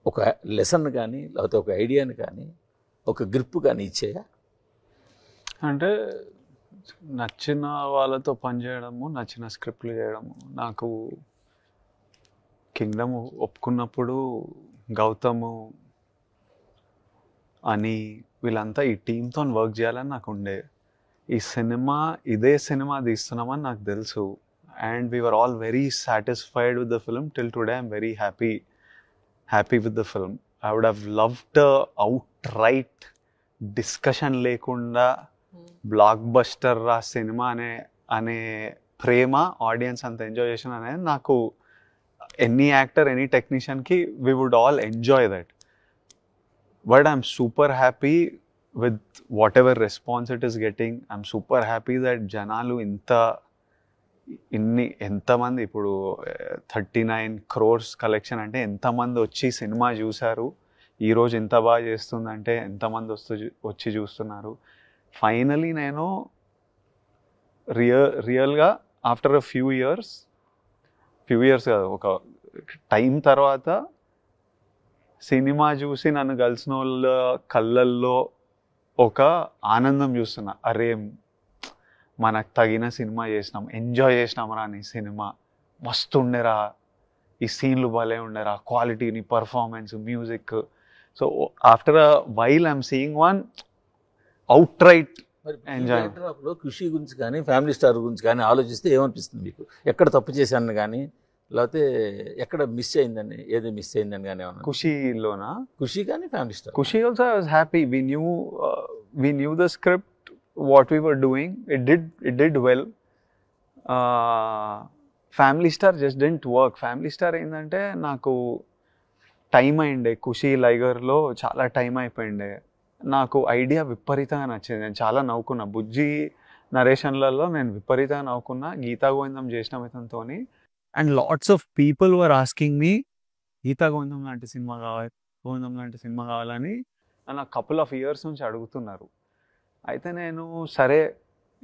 ఒక లెసన్ కానీ, లేకపోతే ఒక ఐడియాని కానీ, ఒక గ్రిప్ కానీ ఇచ్చేయా? అంటే నచ్చిన వాళ్ళతో పనిచేయడము, నచ్చిన స్క్రిప్ట్లు చేయడము. నాకు కింగ్డమ్ ఒప్పుకున్నప్పుడు గౌతమ్ అని వీళ్ళంతా ఈ టీంతో వర్క్ చేయాలని నాకు ఉండే. ఈ సినిమా ఇదే సినిమా తీస్తున్నామని నాకు తెలుసు. And we were all very satisfied with the film. Till today I'm very happy with the film. I would have loved outright discussion లేకుండా బ్లాక్ బస్టర్ రా సినిమా అనే ప్రేమ, ఆడియన్స్ అంత ఎంజాయ్ చేసిన అనేది నాకు ఎనీ యాక్టర్, ఎనీ టెక్నీషియన్కి we would all enjoy that. But I'm super happy with whatever response it is getting. I'm super happy that జనాలు ఎంతమంది ఇప్పుడు 39 crores కలెక్షన్ అంటే ఎంతమంది వచ్చి సినిమా చూశారు, ఈరోజు ఎంత బాగా చేస్తుందంటే ఎంతమంది వచ్చి చూస్తున్నారు. ఫైనలీ నేను రియల్గా ఆఫ్టర్ ఫ్యూ ఇయర్స్ కాదు, ఒక టైం తర్వాత సినిమా చూసి నన్ను కలిసిన వాళ్ళ కళ్ళల్లో ఒక ఆనందం చూస్తున్నా. అరే మనకు తగిన సినిమా చేసినాం, ఎంజాయ్ చేసినాం రా నీ సినిమా, మస్తు ఉండేరా, ఈ సీన్లు భలే ఉండేరా, క్వాలిటీ, నీ performance, music. So after a while I'm seeing one outright enjoy. Kushi గురించి కానీ ఫ్యామిలీ స్టార్ గురించి కానీ ఆలోచిస్తే ఏమనిపిస్తుంది మీకు? ఎక్కడ తప్పు చేశాను కానీ, లేకపోతే ఎక్కడ మిస్ అయిందని, ఏది మిస్ అయిందని కానీ ఏమన్నా? ఖుషీలోనా? ఖుషి కానీ family star. Kushi also I was happy. we knew the script, what we were doing, it did well. Family star just didn't work. Family star ఏంటంటే నాకు టైం అయిండే, ఖుషి లైగర్లో చాలా టైం అయిపోయిండే. నాకు ఐడియా విపరీతంగా నచ్చింది, నేను చాలా నవ్వుకున్నా. బుజ్జి నరేషన్లలో నేను విపరీతంగా నవ్వుకున్నా. గీతా గోవిందం చేసిన ఇతనితో. And lots of people were asking me Geetha Govindam లాంటి సినిమా కావాలని నాకు కపుల్ ఆఫ్ ఇయర్స్ నుంచి అడుగుతున్నారు. అయితే నేను సరే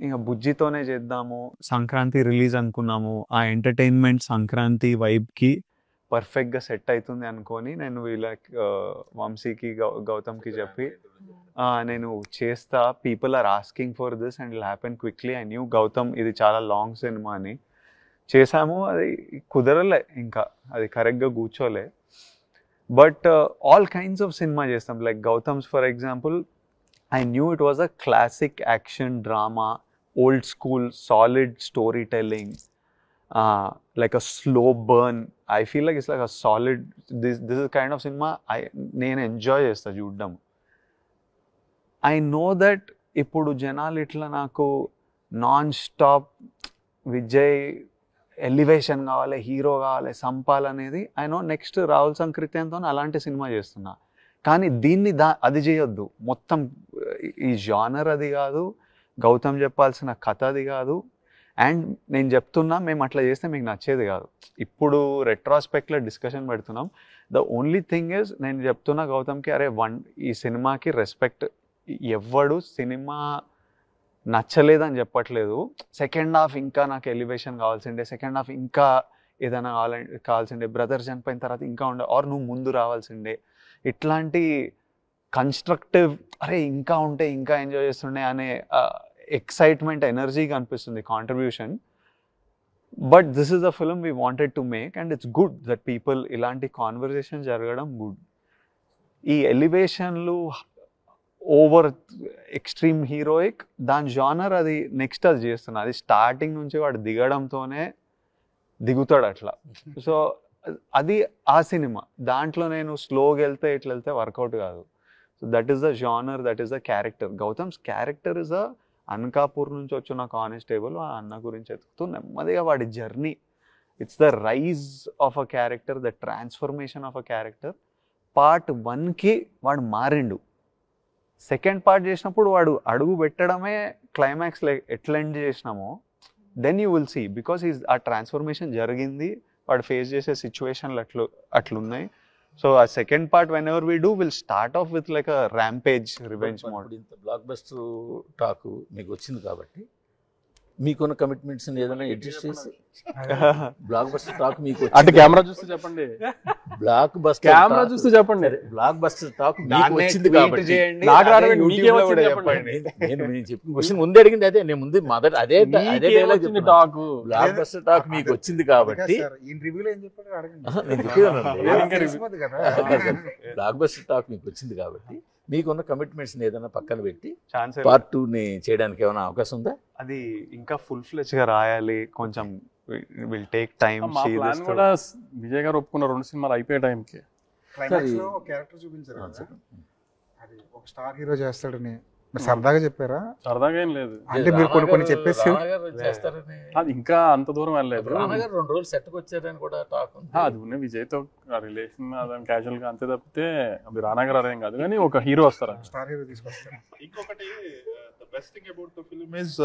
ఇంకా బుజ్జితోనే చేద్దాము, సంక్రాంతి రిలీజ్ అనుకున్నాము, ఆ ఎంటర్టైన్మెంట్ సంక్రాంతి వైబ్కి పర్ఫెక్ట్గా సెట్ అవుతుంది అనుకొని నేను వీళ్ళకి వంశీకి గౌతమ్కి చెప్పి నేను చేస్తా, people are asking for this and it'll happen quickly. I knew Gautam ఇది చాలా లాంగ్ సినిమా అని. చేసాము, అది కుదరలే, ఇంకా అది కరెక్ట్గా కూర్చోలే. But all kinds of cinema చేస్తాం. Like Gautam's for example, I knew it was a classic action drama, old school, solid storytelling, like a slow burn. I feel like it's like a solid, this is kind of cinema నేను enjoy చేస్తా చూడడం. I know that ఇప్పుడు జనాలు ఇట్లా నాకు non stop Vijay elevation కావాలి, hero కావాలి, సంపాలనేది. I know next Rahul సంకృత్యంతో అలాంటి సినిమా చేస్తున్నా. కానీ దీన్ని అది చేయొద్దు. మొత్తం ఈ జానర్ అది కాదు, గౌతమ్ చెప్పాల్సిన కథ అది కాదు. అండ్ నేను చెప్తున్నా, మేము అట్లా చేస్తే మీకు నచ్చేది కాదు. ఇప్పుడు రెట్రాస్పెక్ట్లో డిస్కషన్ పెడుతున్నాం. ద ఓన్లీ థింగ్ ఇస్, నేను చెప్తున్నా గౌతమ్కి, అరే ఈ సినిమాకి రెస్పెక్ట్. ఎవ్వడు సినిమా నచ్చలేదని చెప్పట్లేదు. సెకండ్ హాఫ్ ఇంకా నాకు ఎలివేషన్ కావాల్సిండే, సెకండ్ హాఫ్ ఇంకా ఏదైనా కావాల్సిండే, బ్రదర్ చనిపోయిన తర్వాత ఇంకా ఉండే, ఆర్ నువ్వు ముందు రావాల్సిండే, ఇట్లాంటి కన్స్ట్రక్టివ్, అరే ఇంకా ఉంటే ఇంకా ఎంజాయ్ చేస్తుండే అనే ఎక్సైట్మెంట్, ఎనర్జీ కనిపిస్తుంది, contribution. But this is the film we wanted to make and it's good that people ఇలాంటి కాన్వర్జేషన్ జరగడం గుడ్. ఈ ఎలివేషన్లు, ఓవర్ ఎక్స్ట్రీమ్ హీరోయిక్, దాని జానర్ అది నెక్స్ట్ అది చేస్తున్నా. అది స్టార్టింగ్ నుంచి వాడు దిగడంతోనే దిగుతాడు అట్లా. సో అది ఆ సినిమా. దాంట్లో నేను స్లోగా వెళ్తే ఇట్లా వెళ్తే వర్కౌట్ కాదు. So that is the genre, that is the character. Gautam's character is a Anakapur నుంచి వచ్చిన కానిస్టేబుల్, ఆ అన్న గురించి ఎత్తుకుతూ నెమ్మదిగా వాడి జర్నీ. It's the rise of a character, the transformation of a character. Part 1కి వాడు మారిండు. సెకండ్ పార్ట్ చేసినప్పుడు వాడు అడుగు పెట్టడమే క్లైమాక్స్లో ఎట్లా ఎండ్ చేసినామో, then you will see. Because ఆ ట్రాన్స్ఫర్మేషన్ జరిగింది, వాడు ఫేస్ చేసే సిచ్యువేషన్లు అట్లున్నాయి. సో ఆ second part whenever we do will start off with like a rampage revenge mode. ఇంత బ్లాక్ బస్టర్ టాక్ మీకు వచ్చింది కాబట్టి మీకున్న కమిట్మెంట్స్ ఏదైనా అడ్జస్ట్ చేసి బ్లాక్ బస్టర్ టాక్ మీకు అంటే కెమెరా చూస్తూ చెప్పండి, బ్లాక్ బస్టర్ కెమెరా చూస్తూ చెప్పండి. బ్లాక్ బస్టర్ టాక్ మీకు వచ్చింది కాబట్టి నేను చెప్పిన క్వశ్చన్ ముందే అడిగింది అదే. నేను ముందు మొదట అదే టాక్ బ్లాక్ బస్టర్ టాక్ మీకు వచ్చింది కాబట్టి బ్లాక్ బస్టర్ టాక్ మీకు వచ్చింది కాబట్టి మీకున్న కమిట్మెంట్స్ ఏదైనా పక్కన పెట్టి పార్ట్ 2ని చేయడానికి ఏమైనా అవకాశం ఉందా? అది ఇంకా ఫుల్ ఫ్లెజ్ గా రాయాలి, కొంచెం విల్ టేక్ టైం. విజయ్ గారు ఒప్పుకున్న 2 సినిమాలు అయిపోయే టైంకి క్యారెక్టర్ చూపించారు. అది ఒక స్టార్ హీరో చేస్తాడని మీరు సరదాగా చెప్పారా? సరదాగా ఏం లేదు, అంటే మీరు కొన్ని చెప్పేసి చేస్తారని అది ఇంకా అంత దూరం వెళ్ళలేదు. రానగారు 2 రోజులు సెట్కి వచ్చారని కూడా టాక్ ఉంది. అది ఉన్న విజయ్తో రిలేషన్ అదని క్యాజువల్ గా అంతే తప్పితే అవి రానగారు అదేం కాదు, కానీ ఒక హీరో వస్తారు. స్టార్ హీరో తీసుకొస్తారు. ఇంకొకటి best thing about the film is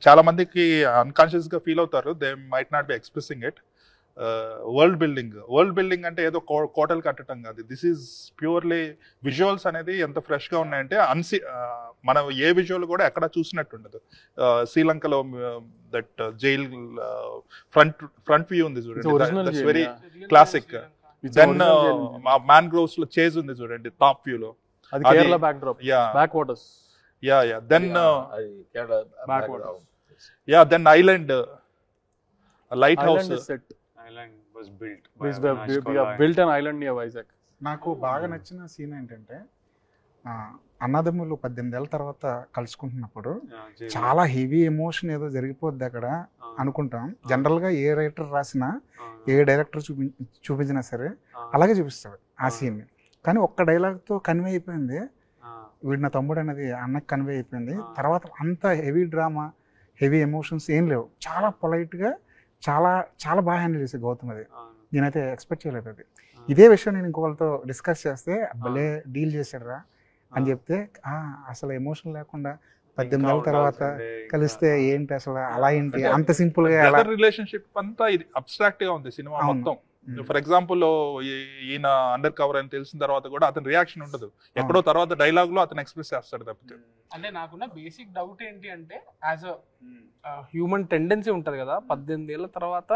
చాలా మందికి అన్కాన్షియస్ గా ఫీల్ అవుతారు, they might not be expressing it. World building అంటే ఏదో కోటలు కట్టడం కాదు. దిస్ ఈజ్ ప్యూర్లీ విజువల్స్ అనేది ఎంత ఫ్రెష్ గా ఉన్నాయంటే మనం ఏ విజువల్ కూడా ఎక్కడ చూసినట్టు ఉండదు. శ్రీలంకలో దట్ జైల్ ఫ్రంట్ వ్యూ ఉంది చూడండి, వెరీ క్లాసిక్. దెన్ మ్యాన్గ్రోవ్స్ లో చేజ్ ఉంది చూడండి టాప్ వ్యూ లో, అది Kerala backdrop, backwaters. Then then island lighthouse set. Island was built an island near Vizag. నాకు బాగా నచ్చిన సీన్ ఏంటంటే అన్నదమ్ములు 18 ఏళ్ళ తర్వాత కలుసుకుంటున్నప్పుడు చాలా హెవీ ఎమోషన్ ఏదో జరిగిపోద్ది అక్కడ అనుకుంటాం. జనరల్గా ఏ రైటర్ రాసినా ఏ డైరెక్టర్ చూపించినా సరే అలాగే చూపిస్తాడు ఆ సీన్ని. కానీ ఒక్క డైలాగ్తో కన్వే అయిపోయింది, వీడు నా తమ్ముడు అనేది అన్నకి కన్వే అయిపోయింది. తర్వాత అంత హెవీ డ్రామా, హెవీ ఎమోషన్స్ ఏం లేవు. చాలా పొలైట్గా చాలా చాలా బాగా హ్యాండిల్ చేసే గౌతమ్. అది నేనైతే ఎక్స్పెక్ట్ చేయలేదు. అది ఇదే విషయం నేను ఇంకొకరితో డిస్కస్ చేస్తే భలే డీల్ చేశాడురా అని చెప్తే, అసలు ఎమోషన్ లేకుండా 18 ఏళ్ళ తర్వాత కలిస్తే ఏంటి అసలు, అలా ఏంటి అంత సింపుల్ గా రిలేషన్షిప్ అంతా ఇది అబ్స్ట్రాక్ట్ గా ఉంది సినిమా మొత్తం. ఫర్ ఎగ్జాంపుల్ ఈయన అండర్ కవర్ అని తెలిసిన తర్వాత కూడా అతని రియాక్షన్ ఉండదు, ఎక్కడో తర్వాత డైలాగ్ లో అతను ఎక్స్ప్రెస్ చేస్తాడు తప్పితే. అంటే నాకున్న బేసిక్ డౌట్ ఏంటి అంటే, యాజ్ అ హ్యూమన్ టెండెన్సీ ఉంటుంది కదా, 18 ఏళ్ళ తర్వాత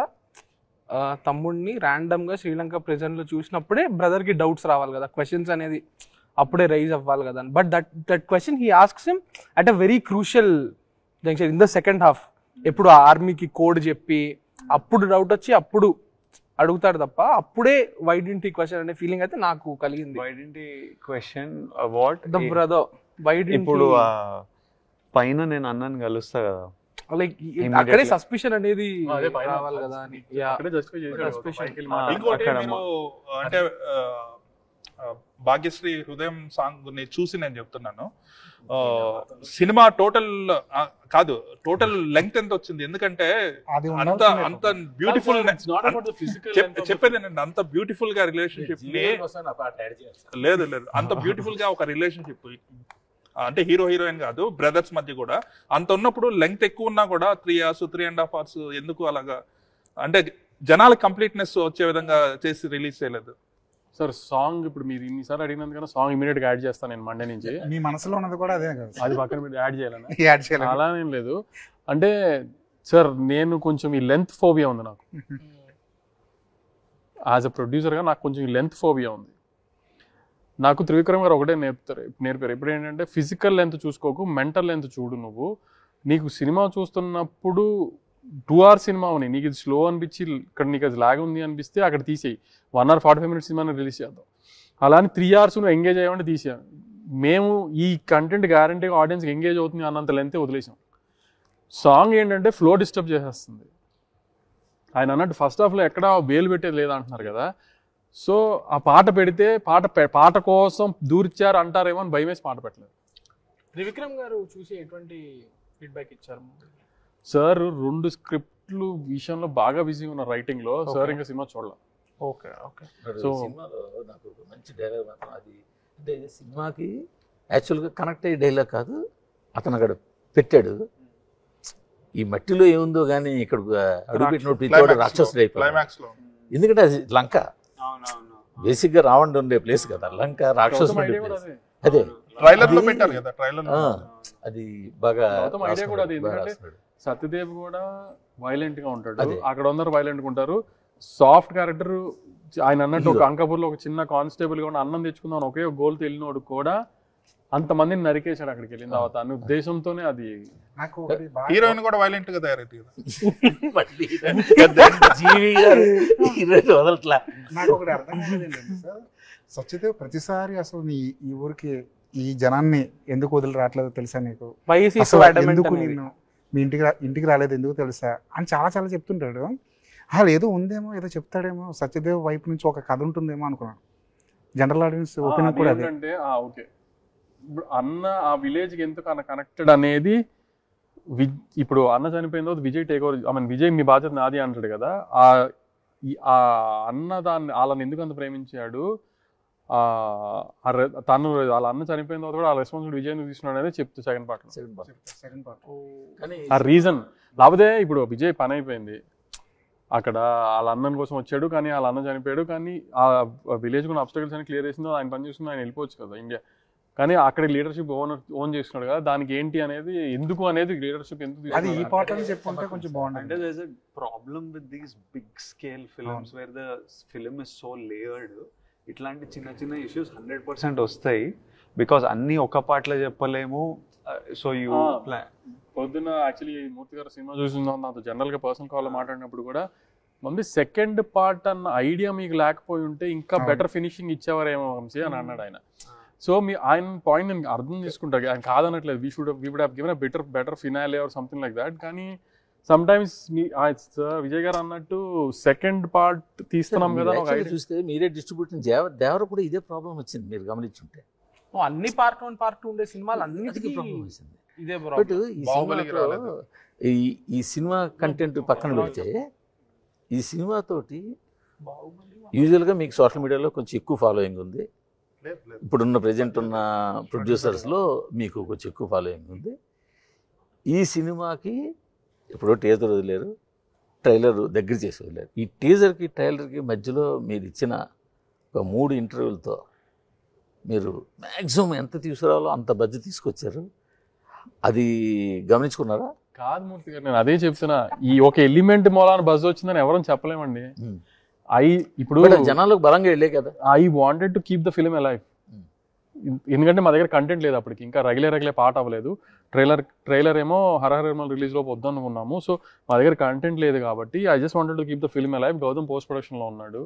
తమ్ముడిని ర్యాండమ్ గా శ్రీలంక ప్రెజెంట్ లో చూసినప్పుడే బ్రదర్ కి డౌట్స్ రావాలి కదా, క్వశ్చన్స్ అనేది అప్పుడే రైజ్ అవ్వాలి కదా. But that question he asks him at a very crucial junction in the second half. ఎప్పుడు ఆర్మీకి కోడ్ చెప్పి అప్పుడు డౌట్ వచ్చి అప్పుడు అడుగుతాడు తప్ప, అప్పుడే వై డిడ్ంట్ హి క్వశ్చన్ అనే ఫీలింగ్ అయితే నాకు కలిగింది. Why didn't he question what the brother, why didn't ఇప్పుడు పైన నేను అన్నని కలుస్తా కదా, లైక్ అక్కడే సస్పిషన్ అనేది రావాలి కదా అని. ఇంకోటి మీరు అంటే భాగ్యశ్రీ హృదయం సాంగ్ ని చూసి నేను చెప్తున్నాను, సినిమా టోటల్ లెంగ్త్ ఎంత వచ్చింది, ఎందుకంటే అంత బ్యూటిఫుల్ చెప్పేది నేను, అంత బ్యూటిఫుల్ గా రిలేషన్షిప్ లేదు అంత బ్యూటిఫుల్ గా ఒక రిలేషన్షిప్ అంటే హీరో హీరోయిన్ కాదు, బ్రదర్స్ మధ్య కూడా అంత ఉన్నప్పుడు లెంగ్త్ ఎక్కువ ఉన్నా కూడా 3 hours 3.5 hours ఎందుకు అలాగా, అంటే జనాలకు కంప్లీట్నెస్ వచ్చే విధంగా చేసి రిలీజ్ చేయలేదు. సార్ సాంగ్ ఇప్పుడు మీరు ఇన్నిసార్లు అడిగినందుకన్నా సాంగ్ ఇమీడియట్ గా యాడ్ చేస్తాను నేను మండే నుంచి. మీ మనసులో ఉన్నది కూడా అదే కదా, అది పక్కన మీరు యాడ్ చేయాలని అలానేం లేదు. అంటే సార్ నేను కొంచెం ఈ లెంత్ ఫోబియా ఉంది నాకు, యాజ్ అ ప్రొడ్యూసర్గా నాకు కొంచెం ఈ లెంత్ ఫోబియా ఉంది. నాకు త్రివిక్రమ్ గారు ఒకటే నేర్పారు, ఇప్పుడు ఏంటంటే ఫిజికల్ లెంత్ చూసుకోకు, మెంటల్ లెంత్ చూడు. నువ్వు నీకు సినిమా చూస్తున్నప్పుడు 2 hours సినిమా ఉన్నాయి, నీకు ఇది స్లో అనిపించి ఇక్కడ నీకు అది లాగ్ ఉంది అనిపిస్తే అక్కడ తీసేయి, 1 hour 45 minutes సినిమాని రిలీజ్ చేద్దాం. అలానే 3 hours నువ్వు ఎంగేజ్ అయ్యామంటే తీసాను. మేము ఈ కంటెంట్ గ్యారంటీగా ఆడియన్స్కి ఎంగేజ్ అవుతుంది అన్నంత లెంతే వదిలేసాం. సాంగ్ ఏంటంటే ఫ్లో డిస్టర్బ్ చేసేస్తుంది. ఆయన అన్నట్టు ఫస్ట్ హాఫ్లో ఎక్కడ వేలు పెట్టేది లేదా అంటున్నారు కదా, సో ఆ పాట పెడితే పాట కోసం దూర్చారు అంటారేమో అని భయం వేసి పాట పెట్టలేదు. త్రివిక్రమ్ గారు చూసి ఎటువంటి ఫీడ్బ్యాక్ ఇచ్చారు? సార్ 2 స్క్రిప్ట్లు విషయంలో బాగా బిజీ ఉన్న రైటింగ్ లో, సార్ ఇంకా సినిమా చూడాలి. ఓకే సో సినిమాలో నాకు ఒక మంచి డైలాగ్ మాత్రం అది, అంటే సినిమాకి యాక్చువల్గా కనెక్ట్ అయ్యే డైలాగ్ కాదు, అతను అక్కడ పెట్టాడు. ఈ మట్టిలో ఏముందో కానీ ఇక్కడ అడుగుపెట్టినప్పుడు రాక్షసుడు అయిపోయాడు. ఎందుకంటే అది లంక, బేసిక్గా రావణుడు ఉండే ప్లేస్ కదా లంక, రాక్షసుడు ఉండే ప్లేస్. అదే అది బాగా సత్యదేవ్ కూడా వైలెంట్ గా ఉంటాడు, అక్కడ అందరు వైలెంట్ గా ఉంటారు. సాఫ్ట్ క్యారెక్టర్ ఆయన అన్నట్టు ఒక అంకాపూర్లో ఒక చిన్న కానిస్టేబుల్ గా ఉన్న అన్నం తెచ్చుకుందాం ఒకే గోల్ తెలియనోడు కూడా అంతమందిని నరికేశాడు అక్కడికి వెళ్ళిన తర్వాత అనే ఉద్దేశంతోనే. అది హీరోయిన్ కూడా వైలెంట్ గా తయారైంది కదా. నాకు ఒకటి అర్థం కాలేదు ఏంటంటే సార్, సత్యదేవ్ ప్రతిసారి అసలు ఈ ఊరికి ఈ జనాన్ని ఎందుకు వదిలి రావట్లేదో తెలుసా నీకు, ఎందుకు నిన్ను మీ ఇంటికి రాలేదు ఎందుకు తెలుసా అని చాలా చెప్తుంటాడు. అసలు ఏదో ఉందేమో, ఏదో చెప్తాడేమో, సత్యదేవ్ వైపు నుంచి ఒక కథ ఉంటుందేమో అనుకున్నాను. జనరల్ ఆడియన్స్ ఒపీనియన్ కూడా అదే. ఇప్పుడు అన్న ఆ విలేజ్కి ఎందుకు అన్న కనెక్టెడ్ అనేది ఇప్పుడు అన్న చనిపోయిన తర్వాత Vijay take over, I mean Vijay మీ బాధ్యత నాది అంటాడు కదా, ఆ అన్న దాన్ని వాళ్ళని ఎందుకు అంత ప్రేమించాడు, తను వాళ్ళ అన్న చనిపోయిన తర్వాత కూడా ఆ రెస్పాన్సిబిలిటీ విజయ్ తీసుకున్నాడు అనేది చెప్తూ సెకండ్ పార్ట్ ఆ రీజన్. లేకపోతే ఇప్పుడు విజయ్ పని అయిపోయింది అక్కడ, వాళ్ళ అన్నన్ కోసం వచ్చాడు కానీ వాళ్ళ అన్న చనిపోయాడు, కానీ ఆ విలేజ్ కొన్ని అబ్స్టకల్స్ అని క్లియర్ చేసిందో ఆయన పని చేసుకుని ఆయన వెళ్ళిపోవచ్చు కదా ఇండియా, కానీ అక్కడ లీడర్షిప్ ఓన్ చేస్తున్నాడు కదా, దానికి ఏంటి అనేది ఎందుకు అనేది లీడర్షిప్ ఎందుకు అది ఈ పార్ట్ అని చెప్పుకుంటే కొంచెం బాగుంటుంది. అంటే there is a problem with these big scale films where the film is so layered. ఇట్లాంటి చిన్న చిన్న ఇష్యూస్ 100% వస్తాయి బికాస్ అన్ని ఒక పార్ట్లో చెప్పలేము. సో యూ పొద్దున్న యాక్చువల్లీ మూర్తి గారు సినిమా చూసిందాం నాతో జనరల్గా పర్సనల్ కాల్లో మాట్లాడినప్పుడు కూడా మమ్మీ సెకండ్ పార్ట్ అన్న ఐడియా మీకు లేకపోయి ఉంటే ఇంకా బెటర్ ఫినిషింగ్ ఇచ్చేవారేమో వంశీ అని అన్నాడు ఆయన. సో మీ ఆయన పాయింట్ నేను అర్థం చేసుకుంటారు, ఆయన కాదనట్లేదు, we would have given a better finale or something like that. కానీ సమ్ టైమ్స్ విజయ్ గారు అన్నట్టు సెకండ్ పార్ట్ తీస్తున్నాం కదా చూస్తే మీరే డిస్ట్రిబ్యూషన్ దేవర కూడా ఇదే ప్రాబ్లం వచ్చింది మీరు గమనించుంటే. అన్ని పార్ట్ 1 పార్ట్ 2 ఉండే సినిమాలు అన్నిటికీ ప్రాబ్లం వచ్చింది. ఇదే బట్ ఈ సినిమా కంటెంట్ పక్కన పెడితే ఈ సినిమాతోటి యూజువల్గా మీకు సోషల్ మీడియాలో కొంచెం ఎక్కువ ఫాలోయింగ్ ఉంది, ఇప్పుడున్న ప్రజెంట్ ఉన్న ప్రొడ్యూసర్స్లో మీకు కొంచెం ఎక్కువ ఫాలోయింగ్ ఉంది. ఈ సినిమాకి ఇప్పుడు టీజర్ వదిలేరు, ట్రైలర్ దగ్గర చేసి వదిలేరు. ఈ టీజర్కి ట్రైలర్కి మధ్యలో మీరు ఇచ్చిన ఒక 3 ఇంటర్వ్యూలతో మీరు మ్యాక్సిమం ఎంత తీసుకురావాలో అంత బడ్జెట్ తీసుకొచ్చారు. అది గమనించుకున్నారా? కాదు మూర్తి గారు, నేను అదే చెప్తున్నా, ఈ ఒక ఎలిమెంట్ మూలాన బజ్ వచ్చిందని ఎవరని చెప్పలేమండి. ఇప్పుడు జనాలకు బలంగా వెళ్ళే కదా. I wanted to keep the film alive, ఎందుకంటే మా దగ్గర కంటెంట్ లేదు అప్పటికి, ఇంకా రెగ్యులర్ పాట అవ్వలేదు. ట్రైలర్ ఏమో హరహరమల్ రిలీజ్ లో వద్దాం అనుకున్నాము. సో మా దగ్గర కంటెంట్ లేదు కాబట్టి I just wanted to keep the film alive. Gautam post production లో ఉన్నాడు,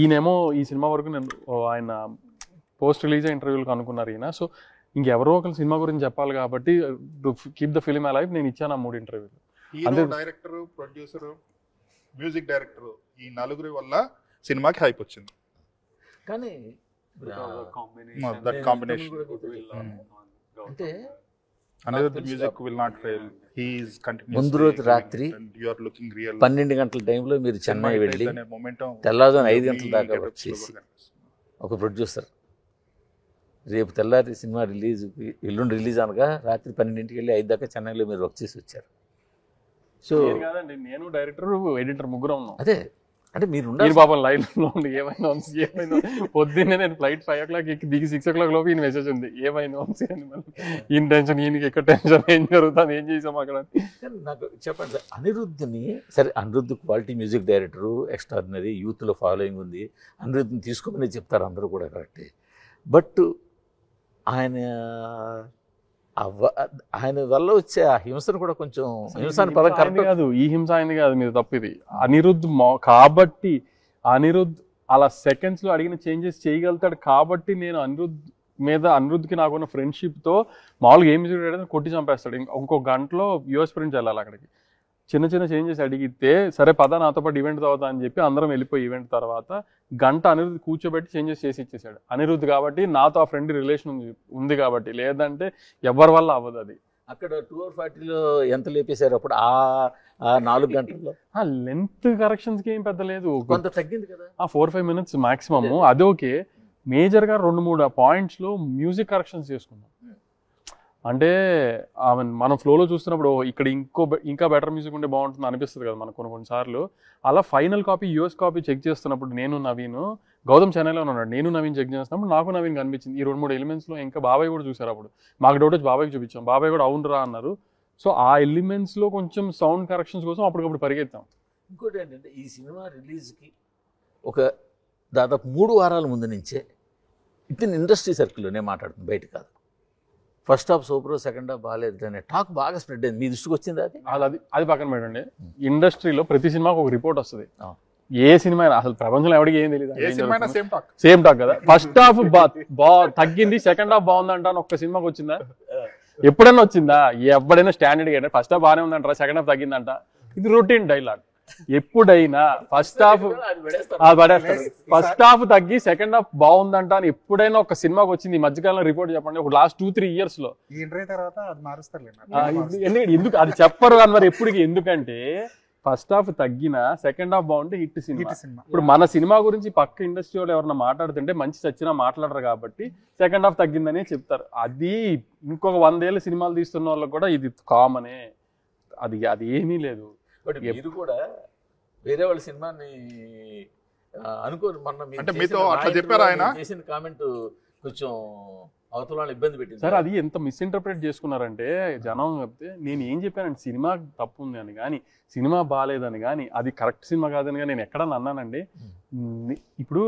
ఈయనేమో ఈ సినిమా వరకు నేను ఆయన పోస్ట్ రిలీజ్ ఇంటర్వ్యూలకు అనుకున్నారు ఈయన. సో ఇంకెవరో ఒకరు సినిమా గురించి చెప్పాలి కాబట్టి కీప్ ద ఫిల్మ్ అలైవ్ నేను ఇచ్చాను ఆ 3 ఇంటర్వ్యూలు. Hero, director, producer, music director ఈ నలుగురి వల్ల సినిమాకి హైప్ వచ్చింది. కానీ అంటే music will not fail. He is continuous. ముందు రోజు రాత్రి యు ఆర్ లుకింగ్ రియల్ 12 గంటల టైంలో మీరు చెన్నై వెళ్ళి తెల్లారుజామున 5 గంటల దాకా వచ్చేసి ఒక ప్రొడ్యూసర్ రేపు తెల్లారి సినిమా రిలీజ్కి ఎల్లుండి రిలీజ్ అనగా రాత్రి 12ంటికి వెళ్ళి 5 దాకా చెన్నైలో మీరు వర్క్ చేసి వచ్చారు. సో కాదండి, నేను డైరెక్టర్ ఎడిటర్ ముగ్గురు ఉన్నాం. అదే అంటే మీరు బాబా లైన్లో ఉండి ఏమైనా పొద్దున్నే నేను ఫ్లైట్ 5 o'clock ఎక్కి దిగి 6 o'clock లోపు ఈయన మెసేజ్ ఉంది ఏమైనా అని. మళ్ళీ ఈయన టెన్షన్, ఈయనకి ఎక్కడ టెన్షన్, ఏం జరుగుతుంది, ఏం చేసాం అక్కడ. నాకు చెప్పండి సార్, అనిరుద్ధ్ని సరే, Anirudh quality music director, extraordinary, యూత్లో ఫాలోయింగ్ ఉంది, అనిరుద్ధ్ని తీసుకోమని చెప్తారు అందరూ కూడా కరెక్టే. బట్ ఆయన వల్ల వచ్చే ఆ హింసను కూడా కొంచెం హింసాన్ని పదం కరెక్ట్ కాదు. ఈ హింస అయింది కాదు, మీద తప్పు ఇది. అనిరుద్ధ్ కాబట్టి అనిరుద్ధ్ అలా సెకండ్స్ లో అడిగిన చేంజెస్ చేయగలుగుతాడు కాబట్టి నేను అనిరుద్ధ్కి నాకున్న ఫ్రెండ్షిప్తో మామూలుగా ఏం మ్యూజిక్ కొట్టి చంపేస్తాడు. ఇంకో గంటలో యూఎస్ ప్రింట్స్ వెళ్ళాలి అక్కడికి. చిన్న చిన్న చేంజెస్ అడిగితే సరే పద నాతో పాటు ఈవెంట్ తర్వాత అని చెప్పి అందరం వెళ్ళిపోయి ఈవెంట్ తర్వాత గంట అనిరుద్ధ్ కూర్చోబెట్టి చేంజెస్ చేసి ఇచ్చేసాడు. అనిరుద్ధ్ కాబట్టి నాతో ఆ ఫ్రెండ్ రిలేషన్ ఉంది కాబట్టి, లేదంటే ఎవరి వల్ల అవ్వదు అది. అక్కడ 2:40లో ఎంత లేపేశారు అప్పుడు ఆ 4 గంటల్లో? లెంత్ కరెక్షన్స్కి ఏం పెద్ద లేదు, కొంత తగ్గింది కదా, 4-5 minutes మాక్సిమమ్. అది ఓకే. మేజర్గా 2-3 పాయింట్స్లో మ్యూజిక్ కరెక్షన్స్ చేసుకున్నాం. అంటే మనం ఫ్లోలో చూస్తున్నప్పుడు ఇక్కడ ఇంకా బెటర్ మ్యూజిక్ ఉంటే బాగుంటుంది అనిపిస్తుంది కదా మనకు కొన్నిసార్లు. అలా final copy US copy check చేస్తున్నప్పుడు నేను నవీన్, గౌతమ్ చెన్నైలో ఉన్నాడు, నేను నవీన్ చెక్ చేస్తున్నప్పుడు నాకు నవీన్ కనిపించింది ఈ 2-3 ఎలిమెంట్స్లో. ఇంకా బాబాయ్ కూడా చూసారు అప్పుడు, మాకు డౌట్ వచ్చి బాబాయ్కి చూపించాం, బాబాయ్ కూడా అవునరా అన్నారు. సో ఆ ఎలిమెంట్స్లో కొంచెం సౌండ్ కరెక్షన్స్ కోసం అప్పటికప్పుడు పరిగెత్తాం. ఇంకోటి ఏంటంటే ఈ సినిమా రిలీజ్కి ఒక దాదాపు 3 వారాల ముందు నుంచే ఇతని ఇండస్ట్రీ సర్కిల్లోనే మాట్లాడుతుంది, బయట కాదు. First half super, second half బాగాలేదు అనే టాక్ బాగా స్ప్రెడ్ అయింది. మీ దృష్టికి వచ్చింది అది పక్కన పెట్టండి. ఇండస్ట్రీలో ప్రతి సినిమాకి ఒక రిపోర్ట్ వస్తుంది. ఏ సినిమా అయినా అసలు ప్రపంచంలో ఎవరికి ఏం తెలియదు, సేమ్ టాక్ కదా. ఫస్ట్ హాఫ్ తగ్గింది, సెకండ్ హాఫ్ బాగుందంట అని ఒక్క సినిమాకి వచ్చిందా? ఎప్పుడైనా వచ్చిందా? ఎవడైనా స్టాండర్డ్ ఫస్ట్ హాఫ్ బాగానే ఉందంటారా, సెకండ్ హాఫ్ తగ్గిందంట. ఇది రొటీన్ డైలాగ్. ఎప్పుడైనా ఫస్ట్ హాఫ్ పడేస్తారు, ఫస్ట్ హాఫ్ తగ్గి సెకండ్ హాఫ్ బాగుందంట అని ఎప్పుడైనా ఒక సినిమాకి వచ్చింది ఈ మధ్యకాలంలో రిపోర్ట్ చెప్పండి, ఒక లాస్ట్ 2-3 years లో. ఈ ఇంటర్వ్యూ తర్వాత అది మారుస్తారు ఎందుకు అది చెప్పరు కానీ మరి ఎప్పటికి, ఎందుకంటే ఫస్ట్ హాఫ్ తగ్గిన సెకండ్ హాఫ్ బాగుంటే హిట్ సినిమా. ఇప్పుడు మన సినిమా గురించి పక్క ఇండస్ట్రీ వాళ్ళు ఎవరన్నా మాట్లాడుతుంటే మంచి చచ్చినా మాట్లాడరు కాబట్టి సెకండ్ హాఫ్ తగ్గిందనే చెప్తారు. అది ఇంకొక 100 ఏళ్ళ సినిమాలు తీస్తున్న వాళ్ళకి కూడా ఇది కామనే, అది ఏమీ లేదు. బట్ మీరు కూడా వేరే వాళ్ళ సినిమాని అనుకోరు, మొన్న అంటే మీతో అట్లా చెప్పారు ఆయన చేసిన కామెంట్ కొంచెం అవతల వాళ్ళు ఇబ్బంది పెట్టింది సార్. అది ఎంత మిస్ఇంటర్ప్రిట్ చేసుకున్నారంటే జనం చెప్తే నేను ఏం చెప్పానండి, సినిమా తప్పు ఉంది అని కానీ, సినిమా బాగాలేదని కానీ, అది కరెక్ట్ సినిమా కాదని కానీ నేను ఎక్కడన్నా అన్నానండి. ఇప్పుడు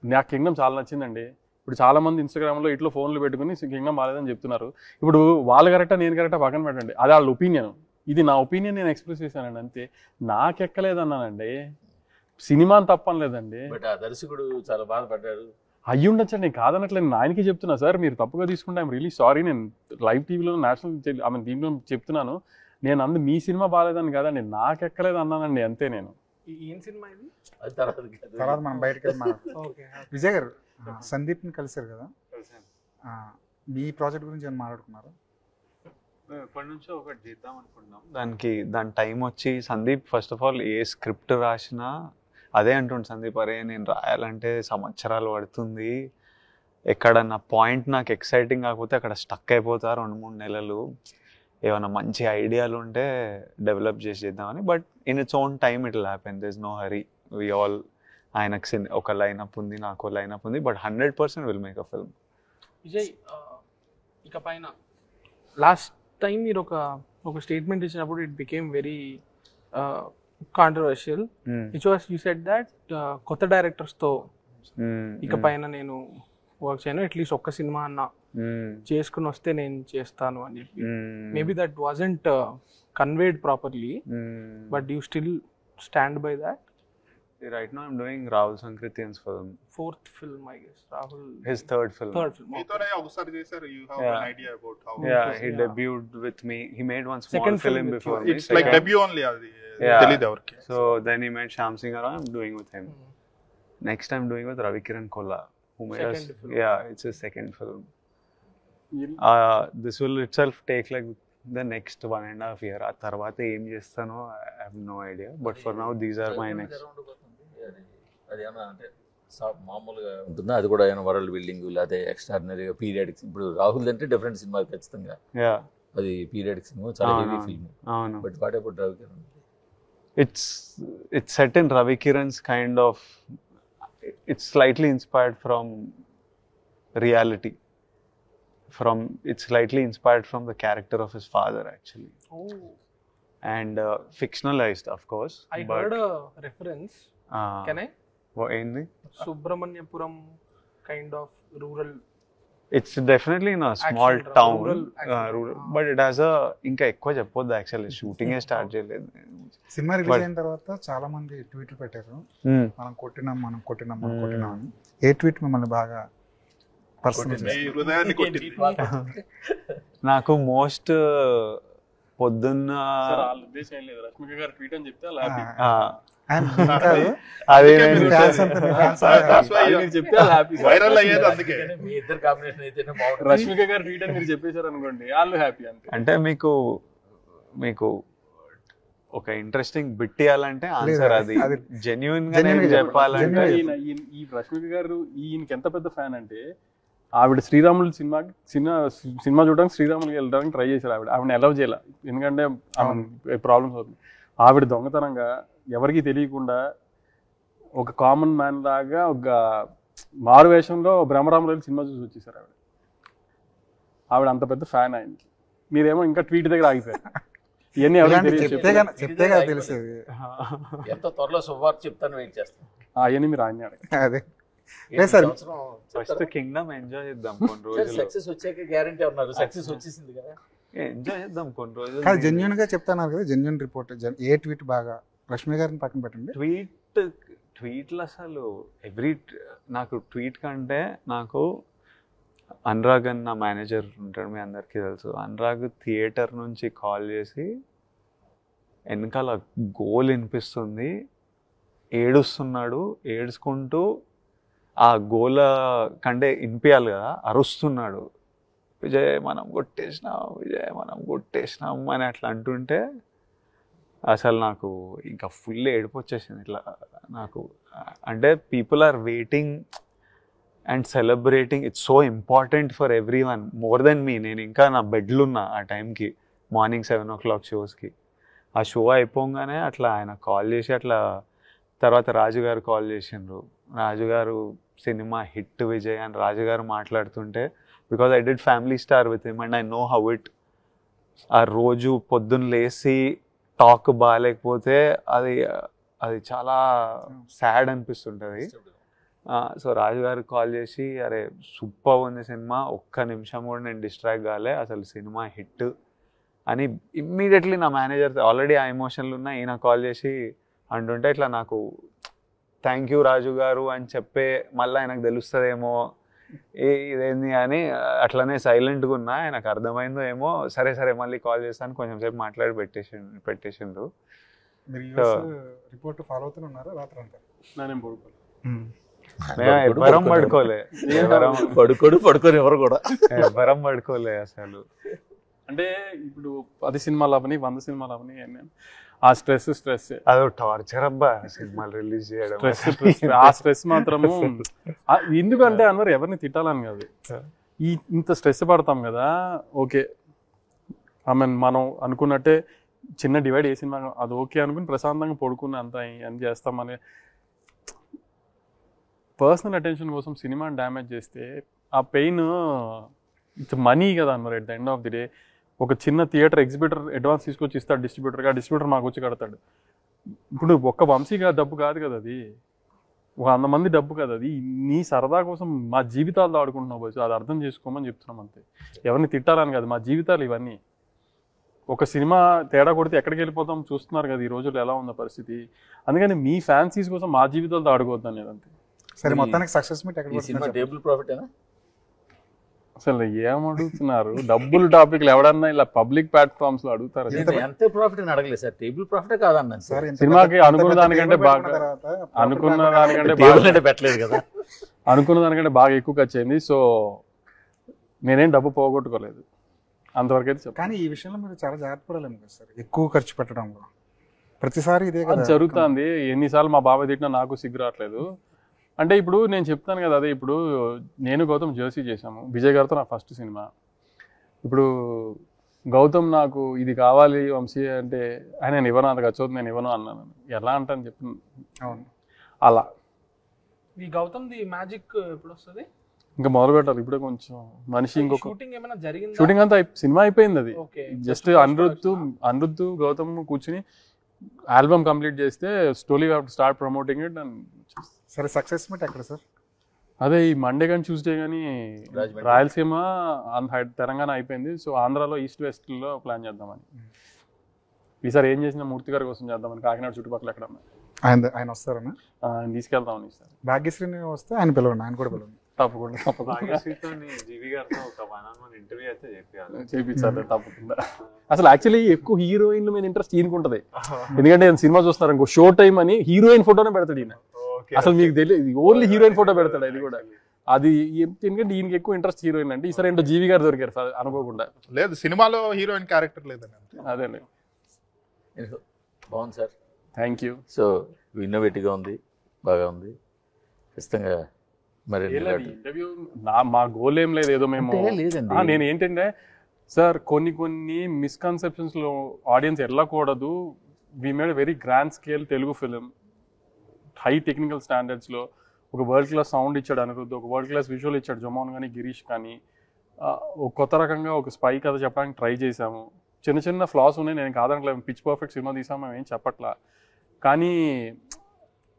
నాకు కింగ్డమ్ చాలా నచ్చిందండి. ఇప్పుడు చాలా మంది ఇన్స్టాగ్రామ్లో ఇట్లా ఫోన్లు పెట్టుకుని కింగ్డమ్ బాగాలేదని చెప్తున్నారు. ఇప్పుడు వాళ్ళు కరెక్టా నేను కరెక్టా పక్కన పెట్టండి, అది వాళ్ళ ఒపీనియన్. ఇది నా ఒపీనియన్, నేను ఎక్స్ప్రెస్ చేశానండి అంతే. నాకెక్కలేదన్నానండి, సినిమాని తప్పనలేదండి. బట్ ఆ దర్శకుడు చాలా బాధపడ్డాడు. అయ్యి ఉండొచ్చండి, నేను కాదనట్లేదు, నేను ఆయనకి చెప్తున్నా సార్, మీరు తప్పుగా తీసుకుంటే ఐఎమ్ రియలీ సారీ. నేను లైవ్ టీవీలో నేషనల్ దీంట్లో చెప్తున్నాను, నేను మీ సినిమా బాగాలేదని కాదండి, నాకెక్కలేదు అన్నానండి అంతే. నేను ఏం సినిమా ఇది? అది తర్వాత మనం బయటకు వెళ్ళి విజయ్ గారు సందీప్ని కలిసారు కదా, మీ ప్రాజెక్ట్ గురించి ఏమైనా మాట్లాడుకున్నారు? ఎప్పటి నుంచో ఒకటి చేద్దాం అనుకుంటున్నాం. దాని టైం వచ్చి Sandeep first of all a script రాసినా అదే అంటుండు సందీప్, అరే నేను రాయాలంటే సంవత్సరాలు పడుతుంది, ఎక్కడన్నా పాయింట్ నాకు ఎక్సైటింగ్ కాకపోతే అక్కడ స్టక్ అయిపోతా 2-3 నెలలు, ఏమైనా మంచి ఐడియాలు ఉంటే డెవలప్ చేద్దామని. But in its own time it will happen, there is no hurry. We all ఆయనకు ఒక లైనప్ ఉంది, నాకు లైనప్ ఉంది, but 100% will make a film. Vijay, ఇక పైన లాస్ట్ టైం మీరు ఒక స్టేట్మెంట్ ఇచ్చినప్పుడు it became very controversial. Which was you said that కొత్త డైరెక్టర్స్తో ఇక పైన నేను వర్క్ చేయను, అట్లీస్ట్ ఒక్క సినిమా అన్న చేసుకుని వస్తే నేను చేస్తాను అని చెప్పి. Maybe that wasn't conveyed properly, but you still stand by that? Right now I'm doing Rahul Sankrityan's film. 4th film, I guess. Rahul. His third film. మీతోనే ఒకసారి చేశారు. You have an idea about how? Yeah, he debuted with me. He made one small Second film film before me. It's like debut only. అది తెలియదు ఎవరికి. So then he made Shyam Singh Arora. I'm doing with him. Next I'm doing with Ravi Kiran Kolla, who made us. Yeah, it's his second film. This will itself take like the next 1.5 years. ఆ తర్వాత ఏం చేస్తానో I have no idea. But for now these are my next. అది ఏమన్నా అంటే మామూలుగా ఉంటుందా? అది కూడా ఏమైనా వరల్డ్ బిల్డింగ్ లేకపోతే ఎక్స్ట్రాడినరీగా పీరియాడిక్? ఇప్పుడు రాహుల్ అంటే డిఫరెంట్ సినిమా ఖచ్చితంగా, అది పీరియాడిక్ సినిమా, చాలా heavy film. But what about Ravi Kiran? It's set in Ravi Kiran's kind of, it's slightly inspired from reality. It's slightly inspired from the character of his father actually. And fictionalized of course. I heard a reference. Can I? What ఏంది? Subramaniapuram kind of rural. It's definitely in a small town, rural, but it has a ఇంకా ఎక్కువ చెప్పొద్దు actually, షూటింగే start చేయలేదు. Cinema release అయిన తర్వాత చాలా మంది ట్వీట్లు పెట్టారు, మనం కొట్టినాం అని. ఏ ట్వీట్ మిమ్మల్ని బాగా పర్సనల్? నాకు మోస్ట్ పొద్దున్న రష్మిక గారు ట్వీట్ అని చెప్తే వైరల్ అయ్యేది అందుకే. మీ ఇద్దరు కాంబినేషన్ అయితే రష్మిక గారు ట్వీట్ అని మీరు చెప్పేశారు అనుకోండి, వాళ్ళు హ్యాపీ అంతే. అంటే మీకు ఒక ఇంట్రెస్టింగ్ బిట్ ఇవ్వాలంటే ఆన్సర్ అది జెన్యూన్ గా చెప్పాలంటే. ఈ రష్మిక గారు ఈయనకి ఎంత పెద్ద ఫ్యాన్ అంటే, ఆవిడ శ్రీరాములు సినిమా చూడడానికి శ్రీరాములకి వెళ్ళడానికి ట్రై చేశారు. ఆవిడని అలౌ చేయాలి, ఎందుకంటే ప్రాబ్లమ్స్ అవుతుంది. ఆవిడ దొంగతనంగా ఎవరికి తెలియకుండా ఒక కామన్ మ్యాన్ లాగా ఒక మారు వేషంలో బ్రహ్మరాములు సినిమా చూసి వచ్చేసారు. ఆవిడ అంత పెద్ద ఫ్యాన్ ఆయనకి. మీరేమో ఇంకా ట్వీట్ దగ్గర ఆగిపోయారు. ఇవన్నీ చెప్తే కదా తెలిసేది. ఎంత త్వరలో శుభవార్త చెప్తాను, వెయిట్ చేస్తాను. అవన్నీ మీరు ఆయన అదే ఫస్ట్ కింగ్డమ్ ఎంజాయ్ చేద్దాం కొన్ని రోజులు. సక్సెస్ వచ్చాక గ్యారంటీ ఉన్నారు, సక్సెస్ వచ్చేసింది కదా, ఎంజాయ్ చేద్దాం కొన్ని రోజులు. కానీ జెన్యూన్ గా చెప్తాను కదా, జెన్యూన్ రిపోర్ట్. ఏ ట్వీట్ బాగా? రష్మి గారిని పక్కన పెట్టండి. ట్వీట్లు అసలు నాకు ట్వీట్ కంటే నాకు అనురాగ్ అన్న నా మేనేజర్ ఉంటాడు, మీ అందరికీ తెలుసు. అనురాగ్ థియేటర్ నుంచి కాల్ చేసి వెనకాల గోల్ వినిపిస్తుంది, ఏడుస్తున్నాడు, ఏడుచుకుంటూ ఆ గోల కంటే వినిపించాలి కదా, అరుస్తున్నాడు, విజయ్ మనం కొట్టేసినాం, విజయ్ మనం కొట్టేసినాం అని అట్లా అంటుంటే అసలు నాకు ఇంకా ఫుల్ ఏడుపు వచ్చేసింది. ఇట్లా నాకు అంటే people are waiting and celebrating, it's so important for everyone more than me. నేను ఇంకా నా బెడ్లు ఉన్నా ఆ టైంకి, మార్నింగ్ 7 o'clock షోస్కి. ఆ షో అయిపోగానే అట్లా ఆయన కాల్ చేసి అట్లా, తర్వాత రాజుగారు కాల్ చేసిండ్రు, రాజుగారు సినిమా హిట్ విజయ్ అని రాజుగారు మాట్లాడుతుంటే, because I did family star with him and I know how it. ఆ రోజు పొద్దున్న లేచి టాక్ బాగాలేకపోతే అది చాలా సాడ్ అనిపిస్తుంటుంది. సో రాజుగారు కాల్ చేసి, అరే సూపర్ ఉంది సినిమా, ఒక్క నిమిషం కూడా నేను డిస్ట్రాక్ట్ కాలే, అసలు సినిమా హిట్ అని ఇమ్మీడియట్లీ నా మేనేజర్ ఆల్రెడీ ఆ ఎమోషన్లు ఉన్నా ఈయన కాల్ చేసి అంటుంటే ఇట్లా నాకు థ్యాంక్ యూ రాజు గారు అని చెప్పే మళ్ళీ ఆయనకు తెలుస్తుందేమో ఇదేంది అని అట్లనే సైలెంట్గా ఉన్నా. ఆయనకు అర్థమైందో ఏమో, సరే సరే మళ్ళీ కాల్ చేస్తాను కొంచెం సేపు మాట్లాడి పెట్టేసిండ్రు. రిపోర్ట్ ఫాలో అవుతూనే ఉన్నారా రాత్రి అంతా? ఎవ్వరం పడుకోలే, పడుకోని ఎవరు కూడా ఎవ్వరం పడుకోలే అసలు. అంటే ఇప్పుడు 10 సినిమాలు అవని 100 సినిమాలు అవని ఆ స్ట్రెస్ అదో టార్చర్ అబ్బా సినిమాలు రిలీజ్ చేయడం. ఆ స్ట్రెస్ మాత్రము ఎందుకంటే అన్నారు ఎవరిని తిట్టాలని కాదు, ఇంత స్ట్రెస్ పడతాం కదా. ఓకే ఐ మీన్ మనం అనుకున్నట్టే చిన్న డివైడ్ ఏ సినిమా అది ఓకే అనుకుని ప్రశాంతంగా పడుకుని అంత అని చేస్తామని పర్సనల్ అటెన్షన్ కోసం సినిమాని డ్యామేజ్ చేస్తే ఆ పెయిన్ ఇట్స్ మనీ కదా అన్నారు. At the end of the day ఒక చిన్న థియేటర్ ఎగ్జిబిటర్ అడ్వాన్స్ తీసుకొచ్చి ఇస్తాడు డిస్ట్రిబ్యూటర్గా, డిస్ట్రిబ్యూటర్ మాకు వచ్చి కడతాడు. ఇప్పుడు ఒక్క వంశీగా డబ్బు కాదు కదా అది, ఒక 100 మంది డబ్బు కదా అది. నీ సరదా కోసం మా జీవితాలు ఆడుకుంటున్నావు బస్సు, అది అర్థం చేసుకోమని చెప్తున్నాం అంతే. ఎవరిని తిట్టాలని కాదు, మా జీవితాలు ఇవన్నీ. ఒక సినిమా తేడా కొడితే ఎక్కడికి వెళ్ళిపోతాం చూస్తున్నారు కదా ఈ రోజుల్లో ఎలా ఉన్న పరిస్థితి. అందుకని మీ ఫ్యాన్సీస్ కోసం మా జీవితాలతో ఆడుకోవద్దాం నేను అంతే. సరే మొత్తానికి సక్సెస్ మీట్ ఎక్కడ టేబుల్ ప్రాఫిట్ అయినా అసలు ఏమడుగుతున్నారు? డబ్బులు టాపిక్లు ఎవడన్నా ఇలా పబ్లిక్ ప్లాట్ఫామ్స్ లో అడుగుతారు. ఎంత ప్రాఫిట్ అని అడగలేదు సార్, టేబుల్ ప్రాఫిటే కాదన్నాను సార్. సినిమాకి అనుకున్న దానికంటే బాగా పెట్టలేదు కదా, అనుకున్న దానికంటే బాగా ఎక్కువ ఖర్చు అయింది. సో నేనేం డబ్బు పోగొట్టుకోలేదు అంతవరకు అయితే చెప్పాను. కానీ ఈ విషయంలో మీరు చాలా జాగ్రత్త పడాలి కదా సార్, ఎక్కువ ఖర్చు పెట్టడంలో. ప్రతిసారి ఇదే అది జరుగుతుంది. ఎన్నిసార్లు మా బాబాయ్ తిట్టినా నాకు సిగ్గు రావట్లేదు. అంటే ఇప్పుడు నేను చెప్తాను కదా, అదే ఇప్పుడు నేను గౌతమ్ జెర్సీ చేశాము, విజయ్ గారితో నా ఫస్ట్ సినిమా. ఇప్పుడు గౌతమ్ నాకు ఇది కావాలి వంశీ అంటే ఆయన ఇవ్వను, అంత ఖర్చు అవుతుంది నేను ఇవ్వను అన్నాను. ఎలా అంటాను చెప్పి అవును అలా. ఈ గౌతమ్ ది మ్యాజిక్ ఎప్పుడు వస్తుంది? ఇంకా మొదలు పెట్టాలి ఇప్పుడే కొంచెం మనిషి. ఇంకొక షూటింగ్ ఏమైనా జరిగింది? షూటింగ్ అంతా సినిమా అయిపోయింది. అది జస్ట్ అనిరుద్ధ్ గౌతమ్ కూర్చుని ఆల్బమ్ కంప్లీట్ చేస్తే story start promoting it. And సరే సక్సెస్ మీట్ ఎక్కడ సార్? అదే ఈ మండే కానీ ట్యూస్డే కానీ రాయలసీమ తెలంగాణ అయిపోయింది. సో ఆంధ్రాలో ఈస్ట్ వెస్ట్లో ప్లాన్ చేద్దామని. ఈసారి ఏం చేసినా మూర్తి గారి కోసం చేద్దామని, కాకినాడ చుట్టుపక్కల ఎక్కడ ఆయన వస్తారన్నా? తీసుకెళ్తామని ఈసారి. భాగ్యశ్రీని వస్తే ఆయన పిలవండి, ఆయన కూడా పిలవండి. తప్పకుండా చేయించాలి తప్పకుండా. అసలు యాక్చువల్లీ ఎక్కువ హీరోయిన్ల మీద ఇంట్రెస్ట్ ఈయనకుంటది. ఎందుకంటే సినిమా చూస్తున్నారు ఇంకో షో టైం అని హీరోయిన్ ఫోటోనే పెడతాడు ఈయన. అసలు మీకు తెలియదు, ఓన్లీ హీరోయిన్ ఫోటో పెడతాడు. అది కూడా అది ఎందుకంటే ఈయనకి ఎక్కువ ఇంట్రెస్ట్ హీరోయిన్ అంటే. ఈసారి ఏంటో జీవి గారు దొరికారు అనుకోకుండా. లేదు సినిమాలో హీరోయిన్ క్యారెక్టర్ లేదని. అదే బాగుంది సార్, థ్యాంక్ యూ. సో ఇన్నోవేటివ్గా ఉంది, బాగా ఉంది ఖచ్చితంగా. మరి ఇంటర్వ్యూ మా గోల్ ఏం లేదు, ఏదో మేము లేదండి. నేను ఏంటంటే సార్ కొన్ని మిస్కన్సెప్షన్స్ లో ఆడియన్స్ వెళ్ళకూడదు. We made very grand scale Telugu film, high technical standards లో. ఒక వరల్డ్ క్లాస్ సౌండ్ ఇచ్చాడు అనిరుద్ధ్, ఒక వరల్డ్ క్లాస్ విజువల్ ఇచ్చాడు జమాన్ కానీ గిరీష్ కానీ. ఒక కొత్త రకంగా ఒక స్పై కథ చెప్పడానికి ట్రై చేశాము. చిన్న ఫ్లాస్ ఉన్నాయి, నేను కాదనట్లేదు. పిచ్ పర్ఫెక్ట్ సినిమా తీసాము, మేము ఏం చెప్పట్లా. కానీ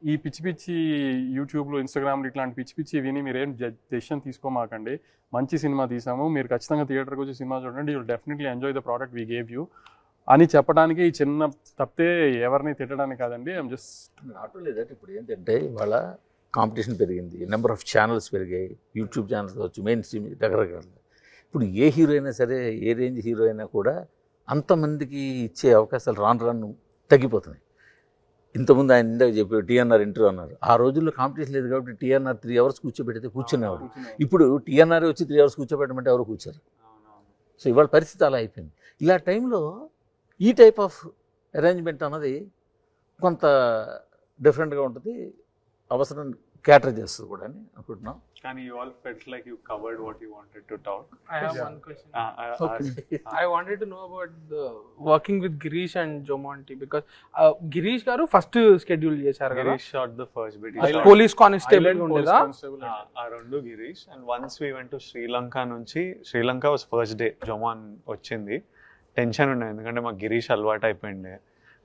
ఈ పిచ్చి యూట్యూబ్లో ఇన్స్టాగ్రామ్లో ఇట్లాంటి పిచ్చి విని మీరేం డెసిషన్ తీసుకోమాకండి. మంచి సినిమా తీసాము, మీరు ఖచ్చితంగా థియేటర్కి వచ్చి సినిమా చూడండి, you definitely enjoy the product we gave you అని చెప్పడానికి ఈ చిన్న తప్పితే ఎవరిని తిట్టడానికి కాదండి. ఐమ్ జస్ట్ నాట్ లేదంటే ఇప్పుడు ఏంటంటే ఇవాళ కాంపిటీషన్ పెరిగింది, నెంబర్ ఆఫ్ ఛానల్స్ పెరిగాయి, యూట్యూబ్ ఛానల్స్ కావచ్చు, మెయిన్ స్ట్రీమ్ రకరకాల. ఇప్పుడు ఏ హీరో అయినా సరే, ఏ రేంజ్ హీరో అయినా కూడా అంతమందికి ఇచ్చే అవకాశాలు రాను తగ్గిపోతున్నాయి. ఇంతకుముందు ఆయన ఇందాక చెప్పారు టీఎన్ఆర్ ఇంటర్వ్యూ అన్నారు. ఆ రోజుల్లో కాంపిటీషన్ లేదు కాబట్టి టీఎన్ఆర్ 3 hours కూర్చోబెడితే కూర్చునేవాడు. ఇప్పుడు టీఎన్ఆర్ వచ్చి 3 hours కూర్చోబెట్టమంటే ఎవరు కూర్చోరు. సో ఇవాళ పరిస్థితి అలా అయిపోయింది. ఇలా టైంలో ఈ టైప్ ఆఫ్ అరేంజ్మెంట్ అన్నది కొంత డిఫరెంట్గా ఉంటుంది, అవసరం క్యాటర్ చేస్తుంది కూడా అని అనుకుంటున్నాం. కానీ you all felt like you covered what you wanted to talk. I have one question. Okay. I wanted to know about the working with Girish and Jomonti because Girish garu first schedule చేశారు కదా. Girish shot the first bit. Police constable ఉండేదా? ఆ రెండు Girish. And once we went to Sri Lanka నుంచి, Sri Lanka was first day జొమాన్ వచ్చింది. Tension ఉండే ఎందుకంటే మాకు గిరీష్ అలవాటు అయిపోయింది.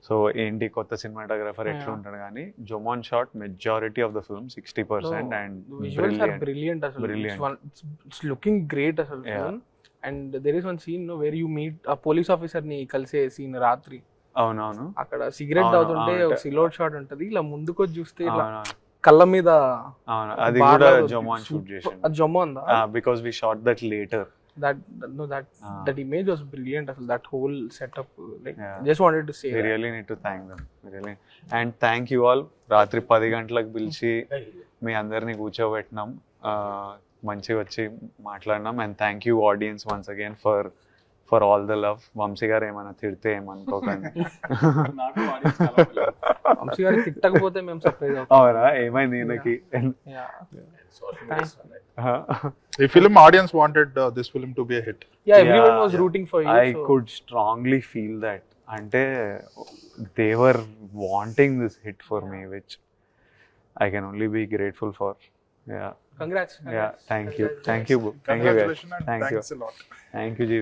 సో ఏంటి కొత్త సినిమాటోగ్రఫర్ ఎట్లా ఉంటాడు, కానీ Jomon shot majority of the film 60% and visuals are brilliant asalu. Brilliant. It's looking great asalu. Yeah. And there is one scene where you meet a police officer ని కలిసే సీన్ రాత్రి. అవునవును అక్కడ సిగరెట్ అవును, తాగుతుంటే అవును. ఒక సిలోట్ షాట్ ఉంటది, ఇలా ముందుకు వచ్చి చూస్తే ఇలా అవును కళ్ళ మీద అవును అది bar కూడా లో జొమాన్ షూట్ super- చేసింది. అది Jomon because we shot that later. that image was brilliant asalu. That whole setup, like Yeah. just wanted to say We that. really need to thank them. Really. And thank you all. రాత్రి 10 గంటలకు పిలిచి మీ అందరినీ కూర్చోబెట్టినాం, మంచిగా వచ్చి మాట్లాడినాం. And thank you audience once again for all the love. Vamsi garu ఏమైనా తిడితే ఏమనుకోకండి. వంశీ గారు తిట్టకపోతే మేము సర్ప్రైజ్ అవుతాం. అవునా, ఏమైంది ఈయనకి? ఈ film audience wanted this film to be a hit. Everyone was rooting for you. I could strongly feel that. అంటే they were wanting this hit for me, which I can only be grateful for. Yeah. Congrats. Yeah. Thank you. Thank you guys. Congratulations and Thank you. thanks a lot. Thank you, G.